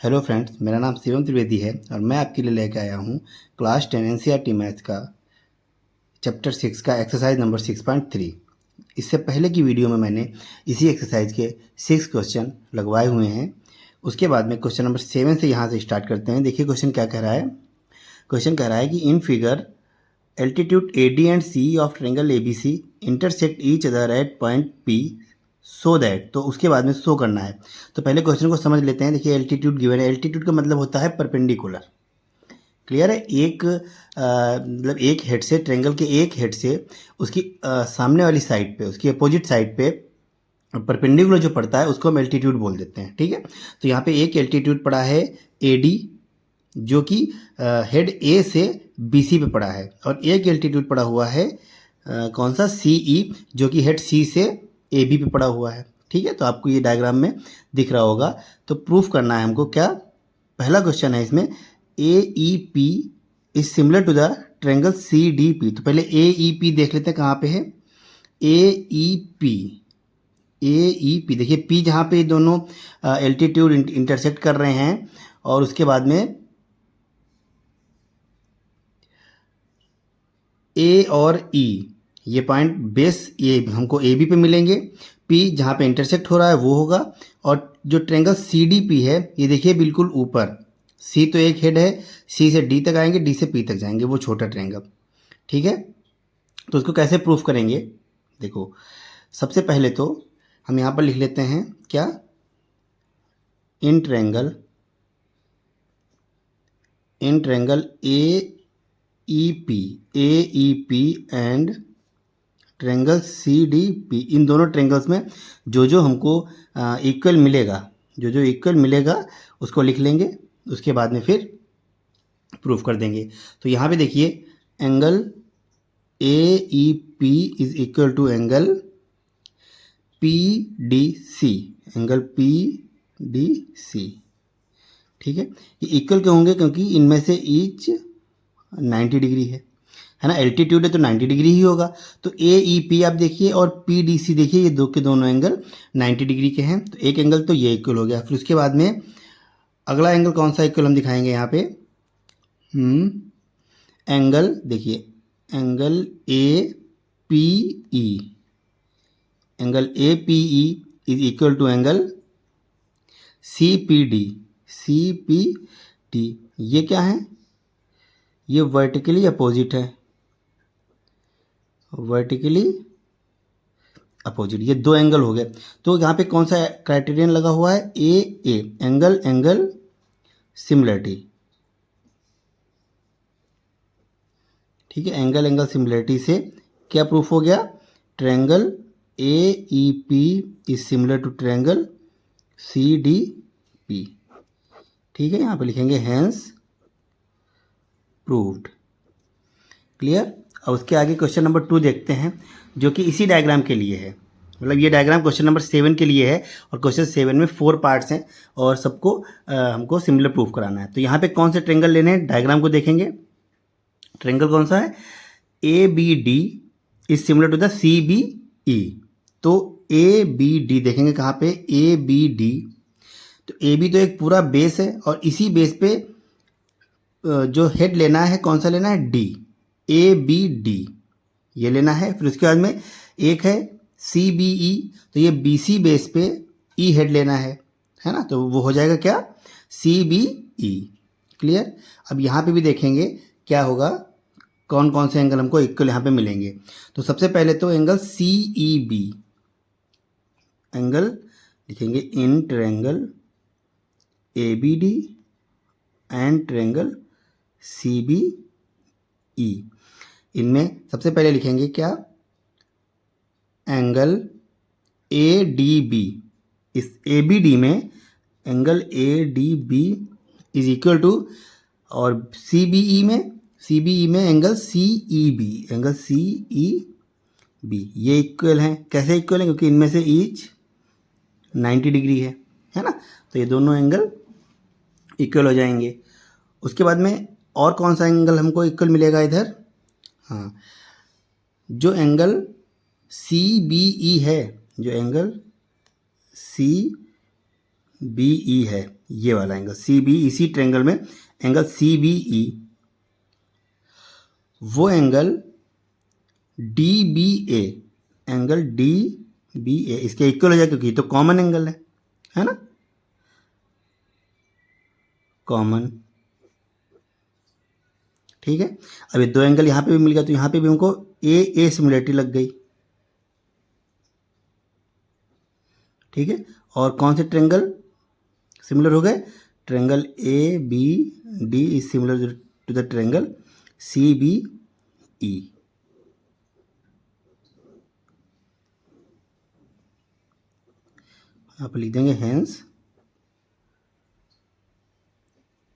Hello friends, मेरा नाम शिवम त्रिवेदी है और मैं आपके लिए लेकर आया हूँ क्लास 10 एनसीईआरटी मैथ्स का चैप्टर 6 का एक्सरसाइज नंबर 6.3। इससे पहले की वीडियो में मैंने इसी एक्सरसाइज के 6 क्वेश्चन लगवाए हुए हैं। उसके बाद में क्वेश्चन नंबर 7 से यहाँ से स्टार्ट करते हैं। देखिए क्वेश्चन क्या कह रहा है। क्वेश्चन कह रहा है कि in figure altitude AD and C of triangle ABC intersect each other at point P so that, तो उसके बाद में शो करना है। तो पहले क्वेश्चन को समझ लेते हैं। देखिए एल्टीट्यूड गिवन है। एल्टीट्यूड का मतलब होता है परपेंडिकुलर। क्लियर है। एक मतलब एक हेड से, ट्रायंगल के एक हेड से उसकी सामने वाली साइड पे, उसकी अपोजिट साइड पे परपेंडिकुलर जो पड़ता है उसको हम एल्टीट्यूड बोल देते हैं। ठीक है। तो यहाँ पे एक एल्टीट्यूड पड़ा है AD जो कि हेड A से BC पे पड़ा है, और एक एल्टीट्यूड पड़ा हुआ है कौन सा, CE, जो कि हेड C से AB पे पड़ा हुआ है। ठीक है। तो आपको ये डायग्राम में दिख रहा होगा। तो प्रूफ करना है हमको क्या। पहला क्वेश्चन है इसमें, AEP is similar to the triangle CDP। तो पहले AEP देख लेते हैं कहाँ पे है। AEP देखिए, P जहाँ पे दोनों एल्टीट्यूड इंटरसेक्ट कर रहे हैं, और उसके बाद में A और E, ये पॉइंट बेस ये हमको AB पे मिलेंगे। P जहाँ पे इंटरसेक्ट हो रहा है वो होगा, और जो ट्रायंगल CDP है ये देखिए बिल्कुल ऊपर। C तो एक हेड है, C से D तक आएंगे, D से P तक जाएंगे, वो छोटा ट्रायंगल। ठीक है। तो उसको कैसे प्रूफ करेंगे। देखो सबसे पहले तो हम यहाँ पर लिख लेते हैं क्या, in triangle AEP and triangle CDP, इन दोनों ट्रायंगल्स में जो हमको इक्वल मिलेगा, जो इक्वल मिलेगा उसको लिख लेंगे। उसके बाद में फिर प्रूफ कर देंगे। तो यहाँ पे देखिए angle AEP is equal to angle PDC, angle PDC। ठीक है। ये इक्वल क्यों होंगे, क्योंकि इनमें से ईच 90 डिग्री है ना। एल्टीट्यूड है तो 90 डिग्री ही होगा। तो AEP आप देखिए और PDC देखिए, ये दो के दोनों एंगल 90 डिग्री के हैं। तो एक एंगल तो ये इक्वल हो गया। फिर उसके बाद में अगला एंगल कौन सा इक्वल हम दिखाएंगे यहाँ पे, एंगल देखिए, angle APE, angle APE is equal to angle CPD। ये क्या है, ये वर्टिकली अपोजिट है, वर्टिकली अपोजिट, ये दो एंगल हो गए। तो यहाँ पे कौन सा क्राइटेरियन लगा हुआ है, AA, एंगल सिमिलरिटी। ठीक है। एंगल सिमिलरिटी से क्या प्रूफ हो गया, triangle AEP is similar to triangle CDP। ठीक है। यहाँ पे लिखेंगे हेंस प्रूव्ड। क्लियर। अब उसके आगे क्वेश्चन नंबर 2 देखते हैं, जो कि इसी डायग्राम के लिए है। मतलब ये डायग्राम क्वेश्चन नंबर 7 के लिए है, और क्वेश्चन 7 में 4 पार्ट्स हैं, और सबको हमको सिमिलर प्रूफ कराना है। तो यहाँ पे कौन से ट्रायंगल लेने हैं, डायग्राम को देखेंगे। ट्रायंगल कौन सा है, ABD is similar to the CBE। तो ABD देखेंगे कहाँ पे, ABD। तो AB तो एक पूरा बेस है, और इसी बेस पे जो हेड लेना है कौन सा लेना है, D, ABD ये लेना है। फिर उसके बाद में एक है CBE, तो ये BC बेस पे E हेड लेना है ना। तो वो हो जाएगा क्या, CBE। क्लियर। अब यहाँ पे भी देखेंगे क्या होगा, कौन कौन से एंगल हमको इक्वल यहाँ पे मिलेंगे। तो सबसे पहले तो एंगल CEB, एंगल लिखेंगे in triangle ABD and triangle CBE। इनमें सबसे पहले लिखेंगे क्या, एंगल ADB। इस ABD में angle ADB is equal to, और CBE में एंगल CEB, एंगल CEB ये इक्वल हैं। कैसे इक्वल हैं, क्योंकि इनमें से ईच 90 डिग्री है ना। तो ये दोनों एंगल इक्वल हो जाएंगे। उसके बाद में और कौन सा एंगल हमको इक्वल मिलेगा इधर, हाँ, जो एंगल CBE है, जो एंगल CBE बी ई है, ये वाला एंगल सी बी, इसी ट्रेंगल में एंगल सी बी ई, वो एंगल डी बी ए, एंगल डी बी ए इसके इक्वल हो जाए, क्योंकि ये तो कॉमन एंगल है ना, कॉमन। ठीक है, अब ये दो एंगल यहाँ पे भी मिल गया, तो यहाँ पे भी हमको ए ए सिमिलरिटी लग गई। ठीक है, और कौन से ट्रेंगल सिमिलर हो गए? Triangle A B D is similar to the triangle C B E. यहाँ पर लिख देंगे हेंस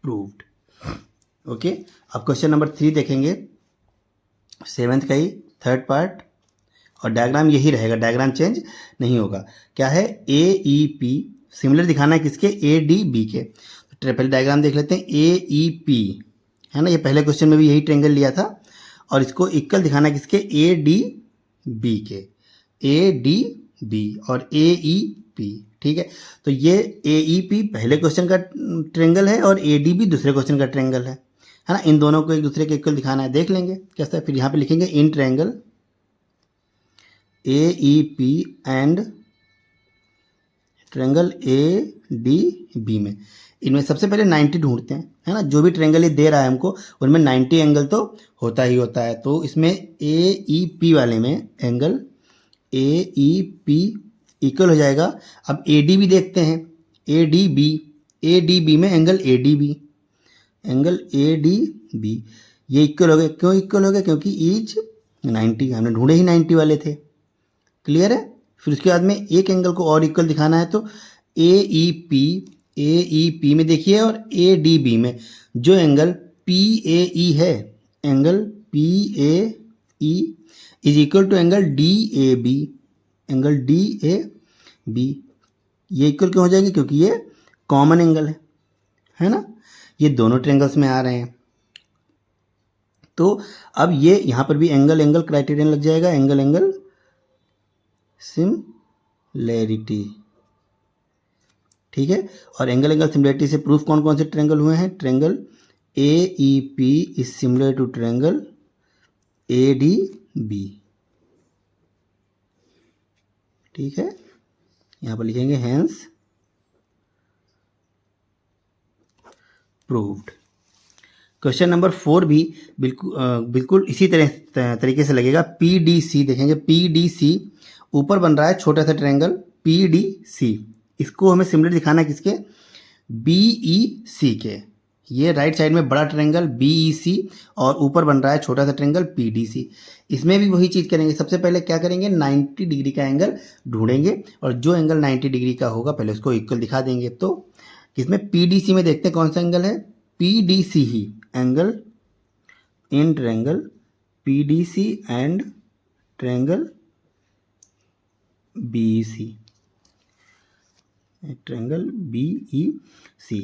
प्रूव्ड। ओके, अब क्वेश्चन नंबर 3 देखेंगे, 7th का ही थर्ड पार्ट, और डायग्राम यही रहेगा, डायग्राम चेंज नहीं होगा। क्या है? ए ई पी सिमिलर दिखाना है किसके? ए डी बी के। तो पहले डायग्राम देख लेते हैं। ए ई पी है ना, ये पहले क्वेश्चन में भी यही ट्रेंगल लिया था, और इसको इक्वल दिखाना है किसके? ए डी बी के, ए डी बी और ए ई पी। ठीक है, तो ये ए ई पी पहले क्वेश्चन का ट्रेंगल है और ए डी बी दूसरे क्वेश्चन का ट्रेंगल है ना, इन दोनों को एक दूसरे के इक्वल दिखाना है। देख लेंगे कैसा है। फिर यहाँ पे लिखेंगे in triangle A E P and triangle A D B में, इनमें सबसे पहले 90 ढूंढते हैं, है ना। जो भी ट्रेंगल ये दे रहा है हमको, उनमें 90 एंगल तो होता ही होता है। तो इसमें ए ई पी वाले में angle A E P equal हो जाएगा। अब ए डी बी देखते हैं, A D B, A D B में angle A D B, angle A D B ये इक्वल हो गए। क्यों इक्वल हो गए? क्योंकि ईच 90, हमने ढूंढे ही 90 वाले थे। क्लियर है। फिर उसके बाद में एक एंगल को और इक्वल दिखाना है, तो ए ई पी में देखिए, और ए डी बी में जो एंगल पी ए ई है, angle P A E is equal to angle D A B, angle D A B ये इक्वल क्यों हो जाएंगे? क्योंकि ये कॉमन एंगल है ना, ये दोनों ट्रेंगल्स में आ रहे हैं। तो अब ये यहाँ पर भी एंगल क्राइटेरियन लग जाएगा, एंगल सिमिलैरिटी। ठीक है, और एंगल सिमिलैरिटी से प्रूफ कौन कौन से ट्रेंगल हुए हैं? Triangle A E P is similar to triangle A D B. ठीक है, यहाँ पर लिखेंगे हेंस प्रूव्ड। क्वेश्चन नंबर 4 भी बिल्कुल इसी तरीके से लगेगा। पी डी सी देखेंगे, पी डी सी ऊपर बन रहा है छोटा सा ट्रायंगल पी डी सी, इसको हमें सिमिलर दिखाना है किसके? बी ई सी के। ये राइट साइड में बड़ा ट्रायंगल बी ई सी और ऊपर बन रहा है छोटा सा ट्रायंगल पी डी सी। इसमें भी वही चीज़ करेंगे। सबसे पहले क्या करेंगे? 90 डिग्री का एंगल ढूंढेंगे, और जो एंगल 90 डिग्री का होगा पहले उसको इक्वल दिखा देंगे। तो किसमें? पी डी सी में देखते हैं कौन सा एंगल है। पी डी सी ही angle in triangle P D C and triangle B E C, triangle B E C.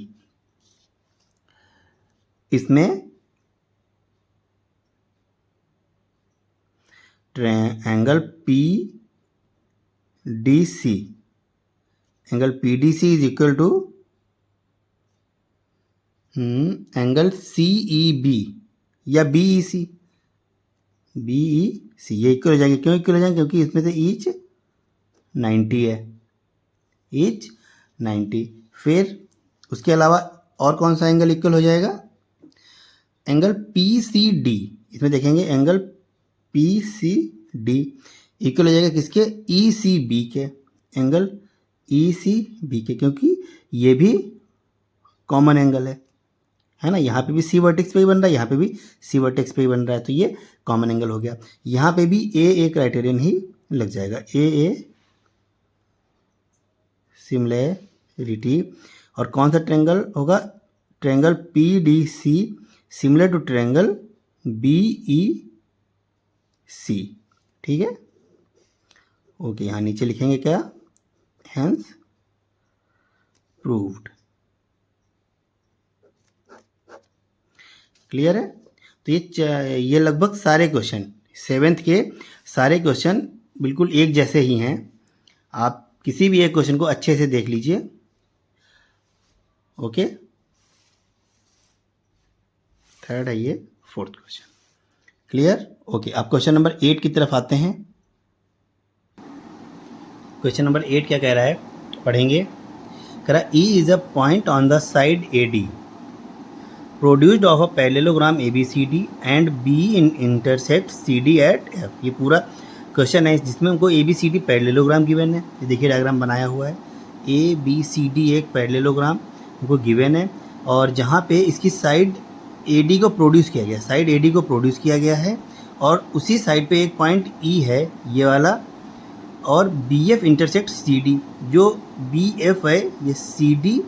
इसमें angle P D C, angle P D C is equal to angle C E B या B E C, B E C ये equal हो जाएंगे। क्यों equal हो जाएंगे? क्योंकि इसमें से ईच 90 है, ईच 90। फिर उसके अलावा और कौन सा एंगल इक्वल हो जाएगा? Angle P C D. इसमें देखेंगे angle P C D equal हो जाएगा किसके? ई सी बी के, एंगल ई सी बी के, क्योंकि ये भी कॉमन एंगल है ना। यहाँ पे भी सी वर्टेक्स पे ही बन रहा है, यहाँ पे भी सी वर्टेक्स पे ही बन रहा है, तो ये कॉमन एंगल हो गया। यहाँ पे भी ए क्राइटेरियन ही लग जाएगा, ए सिमिलैरिटी। और कौन सा ट्रायंगल होगा? Triangle P D C similar to triangle B E C. ठीक है, ओके। यहाँ नीचे लिखेंगे क्या? Hence proved. क्लियर है। तो ये लगभग सारे क्वेश्चन 7th के सारे क्वेश्चन बिल्कुल एक जैसे ही हैं। आप किसी भी एक क्वेश्चन को अच्छे से देख लीजिए, ओके, थर्ड है ये, फोर्थ क्वेश्चन। क्लियर? ओके, अब क्वेश्चन नंबर 8 की तरफ आते हैं। क्वेश्चन नंबर 8 क्या कह रहा है, पढ़ेंगे। कह रहा E is a point on the side AD produced of a parallelogram ABCD and B intersect CD at F। ये पूरा क्वेश्चन है जिसमें हमको ABCD पैरेललोग्राम गिवन है। ये देखिए डायग्राम बनाया हुआ है। ABCD एक पैरेललोग्राम हमको गिवन है और जहाँ पे इसकी साइड AD को प्रोड्यूस किया गया, साइड AD को प्रोड्यूस किया गया है और उसी साइड पे एक पॉइंट E है ये वाला, और BF इंटरसेक्ट CD। जो BF है ये CD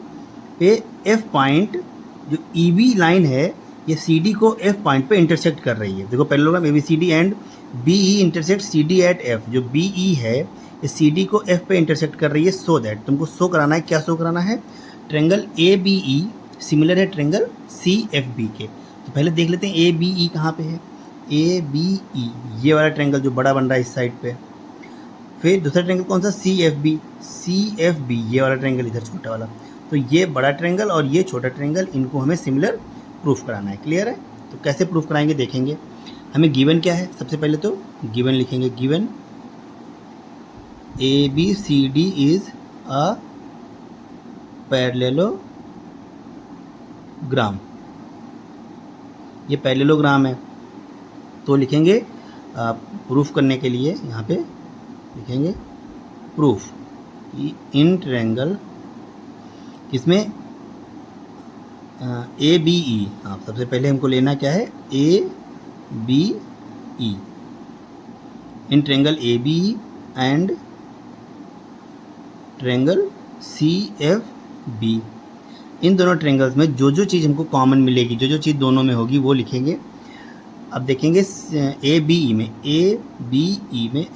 पे F पॉइंट, जो EB लाइन है ये CD को F पॉइंट पे इंटरसेक्ट कर रही है। देखो parallelogram ABCD and BE intersect CD at F। जो BE है ये CD को F पे इंटरसेक्ट कर रही है। सो दैट तुमको शो कराना है, क्या शो कराना है, ट्रेंगल ABE सिमिलर है ट्रेंगल CFB के। तो पहले देख लेते हैं ABE कहाँ पे है। ABE ये वाला ट्रेंगल जो बड़ा बन रहा है इस साइड पे। फिर दूसरा ट्रेंगल कौन सा, CFB ये वाला ट्रेंगल इधर छोटा वाला। तो ये बड़ा ट्रेंगल और ये छोटा ट्रेंगल, इनको हमें सिमिलर प्रूफ कराना है। क्लियर है? तो कैसे प्रूफ कराएंगे देखेंगे। हमें गिवन क्या है, सबसे पहले तो गिवन लिखेंगे। Given ABCD is a parallelogram. ये पैरेललोग्राम है तो लिखेंगे प्रूफ करने के लिए यहाँ पे लिखेंगे प्रूफ इन ट्रायंगल किसमें ABE। हाँ, सबसे पहले हमको लेना क्या है, ABE in triangle ABE and triangle CFB। इन दोनों ट्रायंगल्स में जो जो चीज़ हमको कॉमन मिलेगी, जो जो चीज़ दोनों में होगी वो लिखेंगे। अब देखेंगे ABE में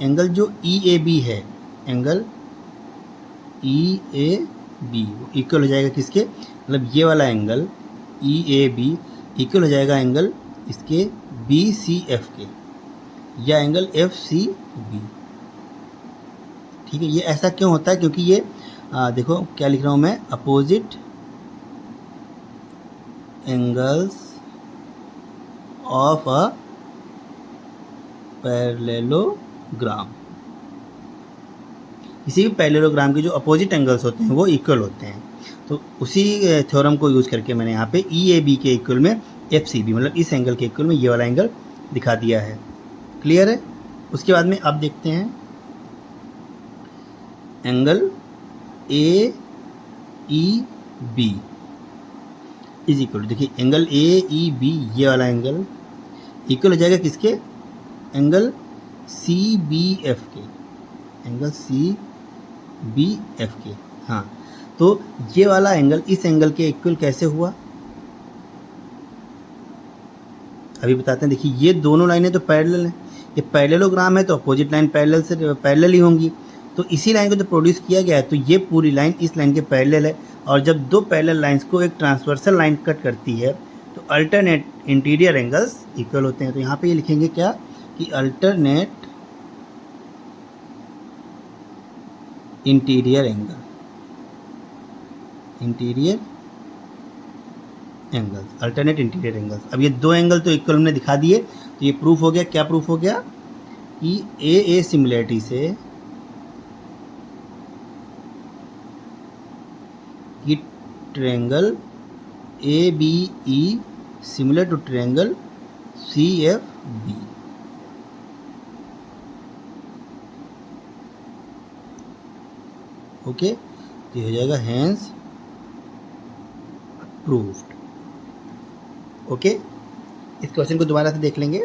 एंगल जो EAB है, एंगल EAB इक्वल हो जाएगा किसके, मतलब ये वाला एंगल EAB इक्वल हो जाएगा एंगल इसके BCF के, या एंगल FCB। ठीक है, ये ऐसा क्यों होता है, क्योंकि ये देखो क्या लिख रहा हूँ मैं, opposite angles of a parallelogram. किसी भी पैरेललोग्राम के जो अपोजिट एंगल्स होते हैं वो इक्वल होते हैं। तो उसी थ्योरम को यूज़ करके मैंने यहाँ पे EAB के इक्वल में FCB, मतलब इस एंगल के इक्वल में ये वाला एंगल दिखा दिया है। क्लियर है? उसके बाद में अब देखते हैं एंगल AEB इज इक्वल, देखिए एंगल AEB ये वाला एंगल इक्वल हो जाएगा किसके, एंगल CBF के, एंगल CBF के। हाँ, तो ये वाला एंगल इस एंगल के इक्वल कैसे हुआ अभी बताते हैं। देखिए ये दोनों लाइनें तो पैरेलल हैं, ये पैरेललोग्राम है तो अपोजिट लाइन पैरेलल से पैरेलल ही होंगी। तो इसी लाइन को जो प्रोड्यूस किया गया है तो ये पूरी लाइन इस लाइन के पैरेलल है, और जब दो पैरेलल लाइंस को एक ट्रांसवर्सल लाइन कट करती है तो अल्टरनेट इंटीरियर एंगल्स इक्वल होते हैं। तो यहाँ पे ये लिखेंगे क्या कि alternate interior angle, alternate interior angles. अब ये दो एंगल तो इक्वल हमने दिखा दिए, तो ये प्रूफ हो गया। क्या प्रूफ हो गया कि AA सिमिलरिटी से कि triangle ABE similar to triangle CFB। Okay, तो ये हो जाएगा हैंस प्रूव्ड। ओके, इस क्वेश्चन को दोबारा से देख लेंगे।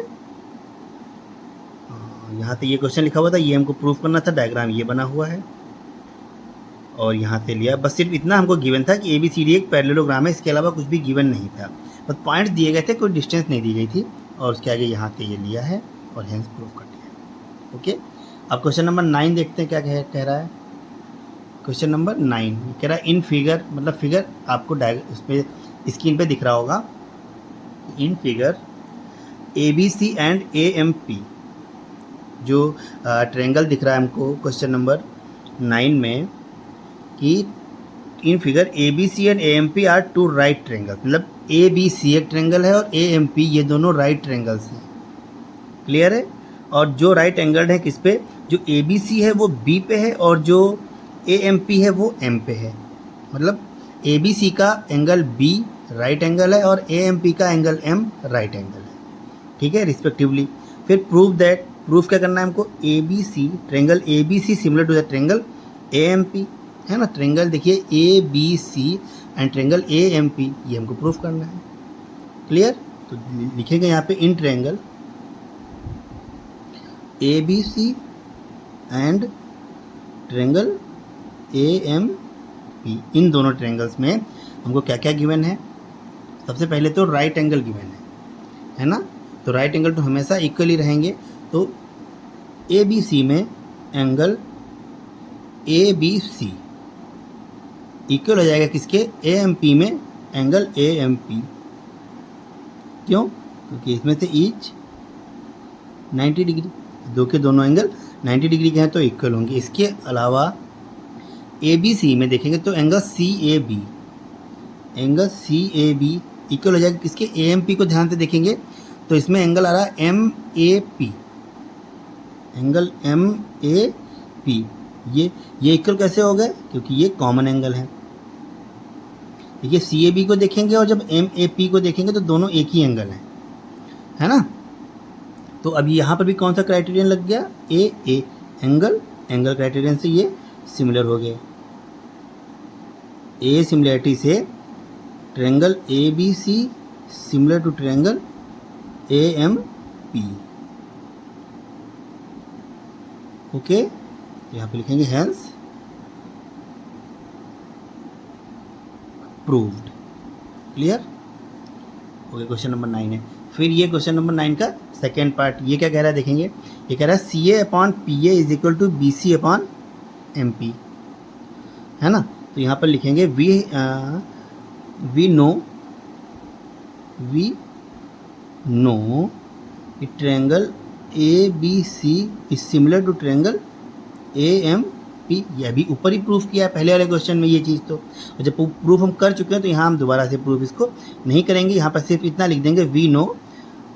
यहाँ पे ये क्वेश्चन लिखा हुआ था, ये हमको प्रूफ करना था, डायग्राम ये बना हुआ है और यहाँ से लिया। बस सिर्फ इतना हमको गिवन था कि ABCD एक पैरेललोग्राम है, इसके अलावा कुछ भी गिवन नहीं था। बस पॉइंट्स दिए गए थे, कोई डिस्टेंस नहीं दी गई थी, और उसके आगे यहाँ पे ये लिया है और हैंस प्रूफ कर दिया। ओके, अब क्वेश्चन नंबर 9 देखते हैं क्या कह रहा है। क्वेश्चन नंबर 9 कह रहा है इन फिगर, मतलब फिगर आपको उस पर स्क्रीन पे दिख रहा होगा। In figure ABC and AMP जो ट्रायंगल दिख रहा है हमको क्वेश्चन नंबर 9 में, कि in figure A B C and A M P are two right triangle, मतलब ए बी सी एक ट्रेंगल है और ए एम पी ये दोनों राइट ट्रेंगल्स हैं। क्लियर है? और जो राइट एंगल है किस पे, जो ए बी सी है वो बी पे है और जो ए एम पी है वो एम पे है। मतलब ए बी सी का एंगल बी राइट एंगल है और ए एम पी का एंगल एम राइट एंगल है। ठीक है, रिस्पेक्टिवली। फिर प्रूव दैट, प्रूफ क्या करना है हमको, A B C, triangle A B C similar to the triangle A M P, है ना। ट्रेंगल देखिए A B C and triangle A M P, ये हमको प्रूफ करना है। क्लियर? तो लिखेंगे यहाँ पे in triangle A B C and triangle A M P, इन दोनों ट्रेंगल्स में हमको क्या क्या गिवन है। सबसे पहले तो राइट एंगल गिवन है ना। तो राइट एंगल तो हमेशा इक्वल ही रहेंगे। तो ए बी सी में angle A B C equal हो जाएगा किसके, ए एम पी में एंगल ए एम पी। क्यों? क्योंकि इसमें से ईच 90 डिग्री, दो के दोनों एंगल 90 डिग्री के हैं तो इक्वल होंगे। इसके अलावा ए बी सी में देखेंगे तो angle C A B, angle C A B equal हो जाएगा किसके, ए एम पी को ध्यान से देखेंगे तो इसमें एंगल आ रहा है M A P, angle M A P. ये इक्वल कैसे हो गए, क्योंकि ये कॉमन एंगल है। देखिए सी ए बी को देखेंगे और जब एम ए पी को देखेंगे तो दोनों एक ही एंगल है ना। तो अब यहाँ पर भी कौन सा क्राइटेरियन लग गया, ए एंगल क्राइटेरियन से ये सिमिलर हो गए। ए सिमिलरिटी से triangle A B C similar to triangle A M P. Okay, यहाँ पे लिखेंगे hence proved. Clear? Okay, question number 9 है। फिर ये क्वेश्चन नंबर 9 का सेकेंड पार्ट, ये क्या कह रहा है देखेंगे। ये कह रहा है C A upon P A is equal to B C upon M P, है ना। तो यहाँ पर लिखेंगे we know triangle A B C is similar to triangle A M P. यह भी ऊपर ही प्रूफ किया है पहले वाले क्वेश्चन में ये चीज़। तो जब प्रूफ हम कर चुके हैं तो यहाँ हम दोबारा से प्रूफ इसको नहीं करेंगे। यहाँ पर सिर्फ इतना लिख देंगे we know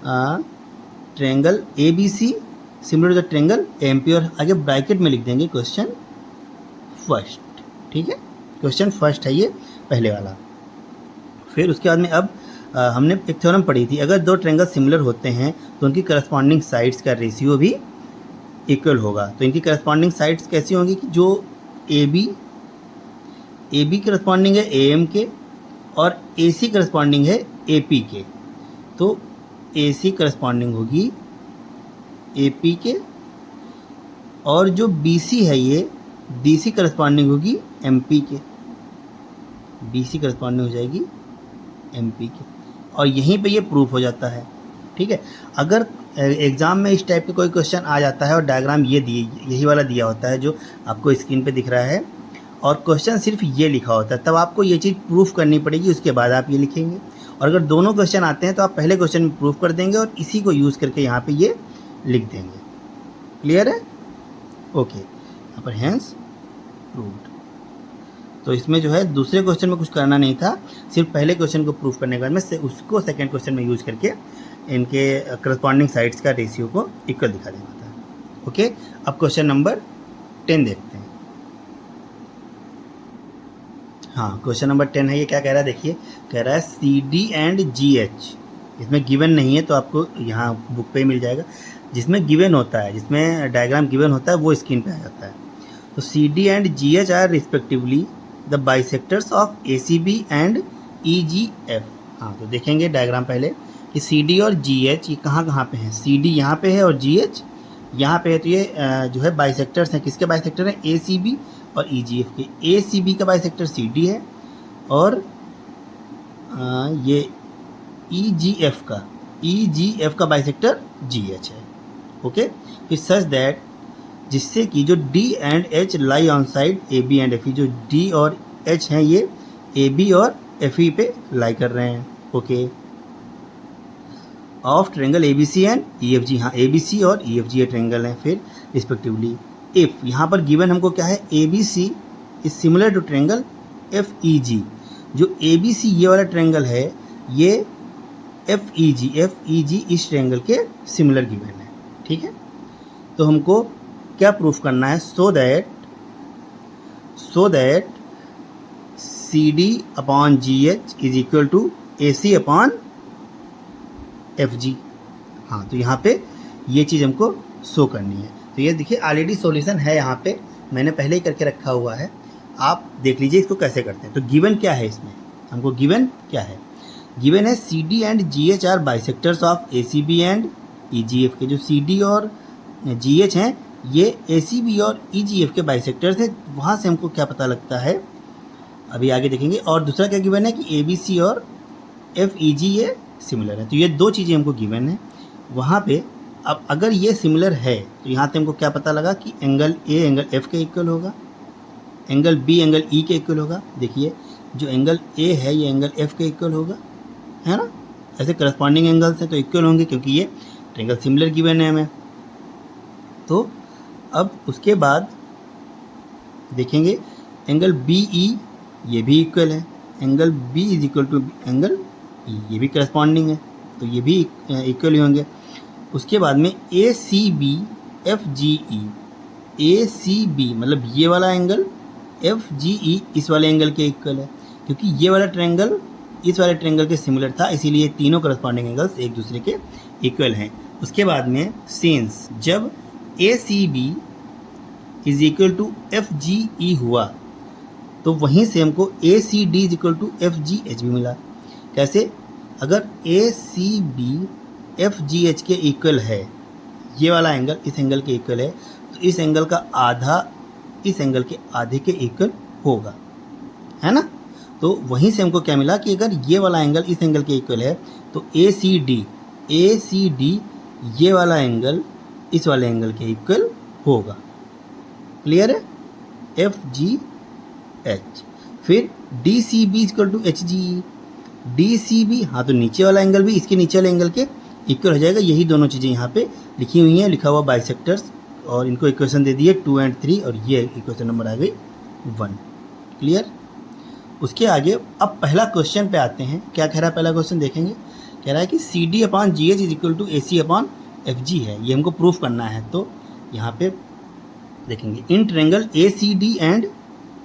triangle A B C similar to the triangle A M P, और आगे ब्रैकेट में लिख देंगे क्वेश्चन फर्स्ट। ठीक है, क्वेश्चन फर्स्ट है ये पहले वाला। फिर उसके बाद में अब हमने एक थ्योरम पढ़ी थी, अगर दो ट्रायंगल सिमिलर होते हैं तो उनकी करस्पॉन्डिंग साइड्स का रेशियो भी इक्वल होगा। तो इनकी करस्पॉन्डिंग साइड्स कैसी होंगी कि जो ए बी करस्पॉन्डिंग है ए एम के और ए सी करस्पॉन्डिंग है ए पी के। तो ए सी करस्पॉन्डिंग होगी ए पी के और जो बी सी है ये बी सी करस्पॉन्डिंग होगी एम पी के, बी सी करस्पॉन्डिंग हो जाएगी एम पी के। और यहीं पे ये प्रूफ हो जाता है। ठीक है, अगर एग्ज़ाम में इस टाइप के कोई क्वेश्चन आ जाता है और डायग्राम यही वाला दिया होता है जो आपको स्क्रीन पे दिख रहा है और क्वेश्चन सिर्फ ये लिखा होता है, तब आपको ये चीज़ प्रूफ करनी पड़ेगी, उसके बाद आप ये लिखेंगे। और अगर दोनों क्वेश्चन आते हैं तो आप पहले क्वेश्चन में प्रूफ कर देंगे और इसी को यूज़ करके यहाँ पे ये लिख देंगे। क्लियर है? ओके, यहाँ पर हैंस प्रूव्ड। तो इसमें जो है दूसरे क्वेश्चन में कुछ करना नहीं था, सिर्फ पहले क्वेश्चन को प्रूफ करने के बाद में उसको सेकेंड क्वेश्चन में यूज़ करके इनके करस्पॉन्डिंग साइड्स का रेशियो को इक्वल दिखा देना था। ओके, अब क्वेश्चन नंबर 10 देखते हैं। हाँ, क्वेश्चन नंबर 10 है। ये क्या कह रहा है देखिए, कह रहा है C D and G H. इसमें गिवन नहीं है तो आपको यहाँ बुक पे ही मिल जाएगा। जिसमें गिवन होता है, जिसमें डायग्राम गिवन होता है वो स्क्रीन पे आ जाता है। तो C D and G H are respectively the bisectors of A C B and E G F. हाँ, तो देखेंगे डायग्राम पहले कि सी डी और जी एच ये कहाँ पे हैं। सी डी यहाँ पे है और जी एच यहाँ पे है। तो ये जो है बाइसेक्टर्स हैं। किसके बाइसेक्टर हैं? ए सी बी और ई जी एफ के। ए सी बी का बाइसेक्टर सी डी है और ये ई जी एफ का बाइसेक्टर जी एच है। ओके, फिर सच दैट जिससे कि जो D and H lie on side A B and F E, जो डी और एच हैं ये ए बी और एफ ई पे लाई कर रहे हैं। Okay, of triangle A B C and E F G. हाँ, ए बी सी और ई एफ जी ये ट्रायंगल हैं फिर रिस्पेक्टिवली। इफ़ यहाँ पर गिवन हमको क्या है, A B C is similar to triangle FEG, जो ABC ये वाला ट्रायंगल है, ये FEG इस ट्रायंगल के सिमिलर गिवन है। ठीक है, तो हमको क्या प्रूफ करना है? So that CD upon GH is equal to AC upon FG। हाँ, तो यहाँ पे ये चीज़ हमको शो करनी है। तो ये देखिए ऑलरेडी सॉल्यूशन है, यहाँ पे मैंने पहले ही करके रखा हुआ है, आप देख लीजिए इसको कैसे करते हैं। तो गिवन क्या है इसमें, हमको गिवन क्या है? गिवन है CD and GH are bisectors of ACB and EGF के जो CD और GH हैं ये ACB और EGF के बाइसेक्टर्स हैं। वहाँ से हमको क्या पता लगता है अभी आगे देखेंगे। और दूसरा क्या गिवन है कि ABC और FEG ये सिमिलर है। तो ये दो चीज़ें हमको गिवन है वहाँ पे। अब अगर ये सिमिलर है तो यहाँ पे हमको क्या पता लगा कि एंगल A एंगल F के इक्वल होगा, एंगल B एंगल E के इक्वल होगा। देखिए जो एंगल A है ये एंगल F के इक्वल होगा, है ना। ऐसे करस्पॉन्डिंग एंगल्स हैं तो इक्वल होंगे क्योंकि ये ट्रायंगल सिमिलर गिवन है हमें। तो अब उसके बाद देखेंगे एंगल BE ये भी इक्वल है, angle B is equal to angle E ये भी करस्पॉन्डिंग है तो ये भी इक्वल ही होंगे। उसके बाद में ACB FGE, ACB मतलब ये वाला एंगल, FGE इस वाले एंगल के इक्वल है क्योंकि ये वाला ट्रायंगल इस वाले ट्रायंगल के सिमिलर था, इसीलिए तीनों करस्पॉन्डिंग एंगल्स एक दूसरे के इक्वल हैं। उसके बाद में सिंस जब ACB is equal to FGE हुआ तो वहीं से हमको ACD is equal to FGH भी मिला। कैसे? अगर ACB FGH के इक्वल है, ये वाला एंगल इस एंगल के इक्वल है, तो इस एंगल का आधा इस एंगल के आधे के इक्वल होगा, है ना। तो वहीं से हमको क्या मिला कि अगर ये वाला एंगल इस एंगल के इक्वल है तो ACD ये वाला एंगल इस वाले एंगल के इक्वल होगा। क्लियर है? FGH। फिर DCB equal to HGE, DCB हाँ तो नीचे वाला एंगल भी इसके नीचे वाले एंगल के इक्वल हो जाएगा। यही दोनों चीज़ें यहाँ पे लिखी हुई हैं, लिखा हुआ बाइसेक्टर्स, और इनको इक्वेशन दे दिए 2 और 3 और ये इक्वेशन नंबर आ गई 1। क्लियर? उसके आगे अब पहला क्वेश्चन पे आते हैं। क्या कह रहा है पहला क्वेश्चन देखेंगे। कह रहा है कि CD upon GH is equal to AC upon FG है, ये हमको प्रूफ करना है। तो यहाँ पे देखेंगे in triangle ACD and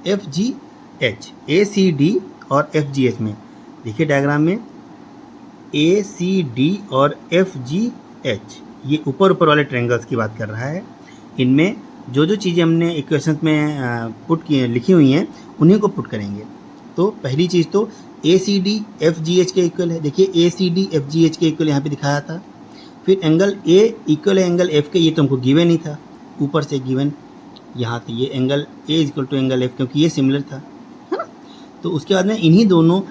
FGH, ACD और FGH में देखिए डायग्राम में ACD और FGH ये ऊपर वाले ट्रायंगल्स की बात कर रहा है। इनमें जो जो चीज़ें हमने इक्वेशंस में पुट की लिखी हुई हैं उन्हीं को पुट करेंगे। तो पहली चीज़ तो ACD FGH के इक्वल है। देखिए ACD FGH के इक्वल यहाँ पे दिखाया था। फिर एंगल A इक्वल है एंगल F के, ये तो हमको गिवन ही था, ऊपर से गिवन यहाँ पे ये angle A equal to angle F क्योंकि ये सिमिलर था, है ना। तो उसके बाद में इन्हीं दोनों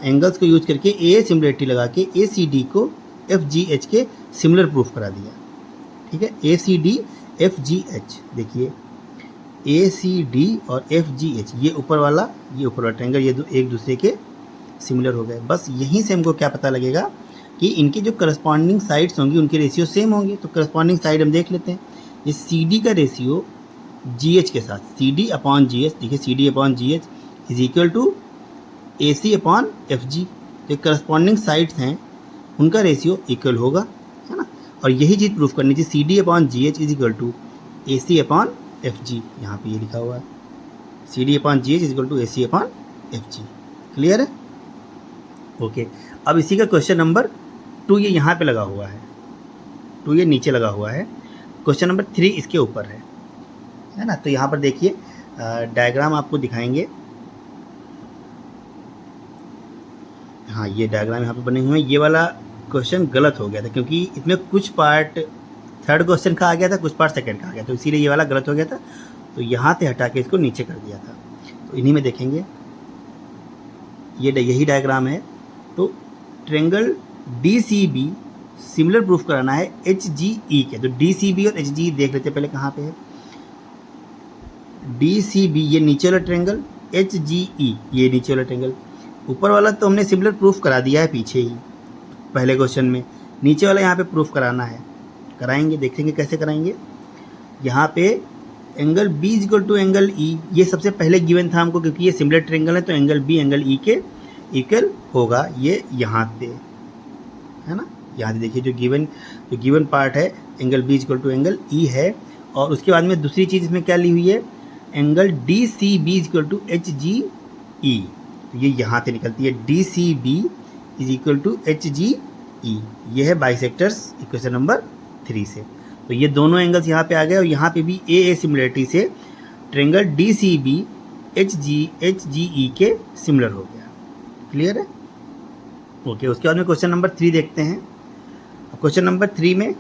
एंगल्स को यूज करके A सिमिलरिटी लगा के ACD को FGH के सिमिलर प्रूफ करा दिया। ठीक है, ACD FGH देखिए ACD और FGH ये ऊपर वाला ट्रायंगल ये एक दूसरे के सिमिलर हो गए। बस यहीं से हमको क्या पता लगेगा कि इनके जो करस्पॉन्डिंग साइड्स होंगी उनके रेशियो सेम होंगे। तो करस्पॉन्डिंग साइड हम देख लेते हैं। ये CD का रेशियो GH के साथ, CD अपॉन GH देखिए CD upon GH is equal to AC upon FG। तो करस्पॉन्डिंग साइड्स हैं उनका रेशियो इक्वल होगा, है ना। और यही चीज़ प्रूफ करनी चाहिए, CD upon GH is equal to AC upon FG। यहाँ पे ये लिखा हुआ है CD upon GH is equal to AC upon FG। Clear है? ओके। अब इसी का क्वेश्चन नंबर 2 ये यहाँ पे लगा हुआ है, 2 ये नीचे लगा हुआ है। क्वेश्चन नंबर 3 इसके ऊपर है ना। तो यहाँ पर देखिए डायग्राम आपको दिखाएंगे। हाँ ये डायग्राम यहाँ पे बने हुए हैं। ये वाला क्वेश्चन गलत हो गया था क्योंकि इसमें कुछ पार्ट थर्ड क्वेश्चन का आ गया था, कुछ पार्ट सेकंड का आ गया, तो इसीलिए ये वाला गलत हो गया था। तो यहाँ से हटा के इसको नीचे कर दिया था। तो इन्हीं में देखेंगे ये यही डायग्राम है। तो ट्रायंगल DCB सिमिलर प्रूफ कराना है HGE के। तो DCB और HGE देख लेते हैं पहले कहाँ पे है। DCB ये नीचे वाला ट्रायंगल, HGE ये नीचे वाला ट्रायंगल। ऊपर वाला तो हमने सिमिलर प्रूफ करा दिया है पीछे ही पहले क्वेश्चन में, नीचे वाला यहाँ पे प्रूफ कराना है। कराएंगे, देखेंगे कैसे कराएंगे। यहाँ पे angle B is equal to angle E, ये सबसे पहले गिवन था हमको, क्योंकि ये सिमिलर ट्रायंगल है तो एंगल बी एंगल ई के इक्वल होगा। ये यहाँ पे है ना, यहाँ देखिए जो गिवन पार्ट है angle B is equal to angle E है। और उसके बाद में दूसरी चीज़ इसमें क्या ली हुई है, angle D C B is equal to H G E, ये यहाँ से निकलती है D C B is equal to H G E. ये है बाइसेक्टर्स इक्वेशन नंबर 3 से। तो ये दोनों एंगल्स यहाँ पे आ गए और यहाँ पे भी ए सिमिलरिटी से triangle D C B H G E के सिमिलर हो गया। क्लियर है? ओके, उसके बाद में क्वेश्चन नंबर 3 देखते हैं। क्वेश्चन नंबर 3 में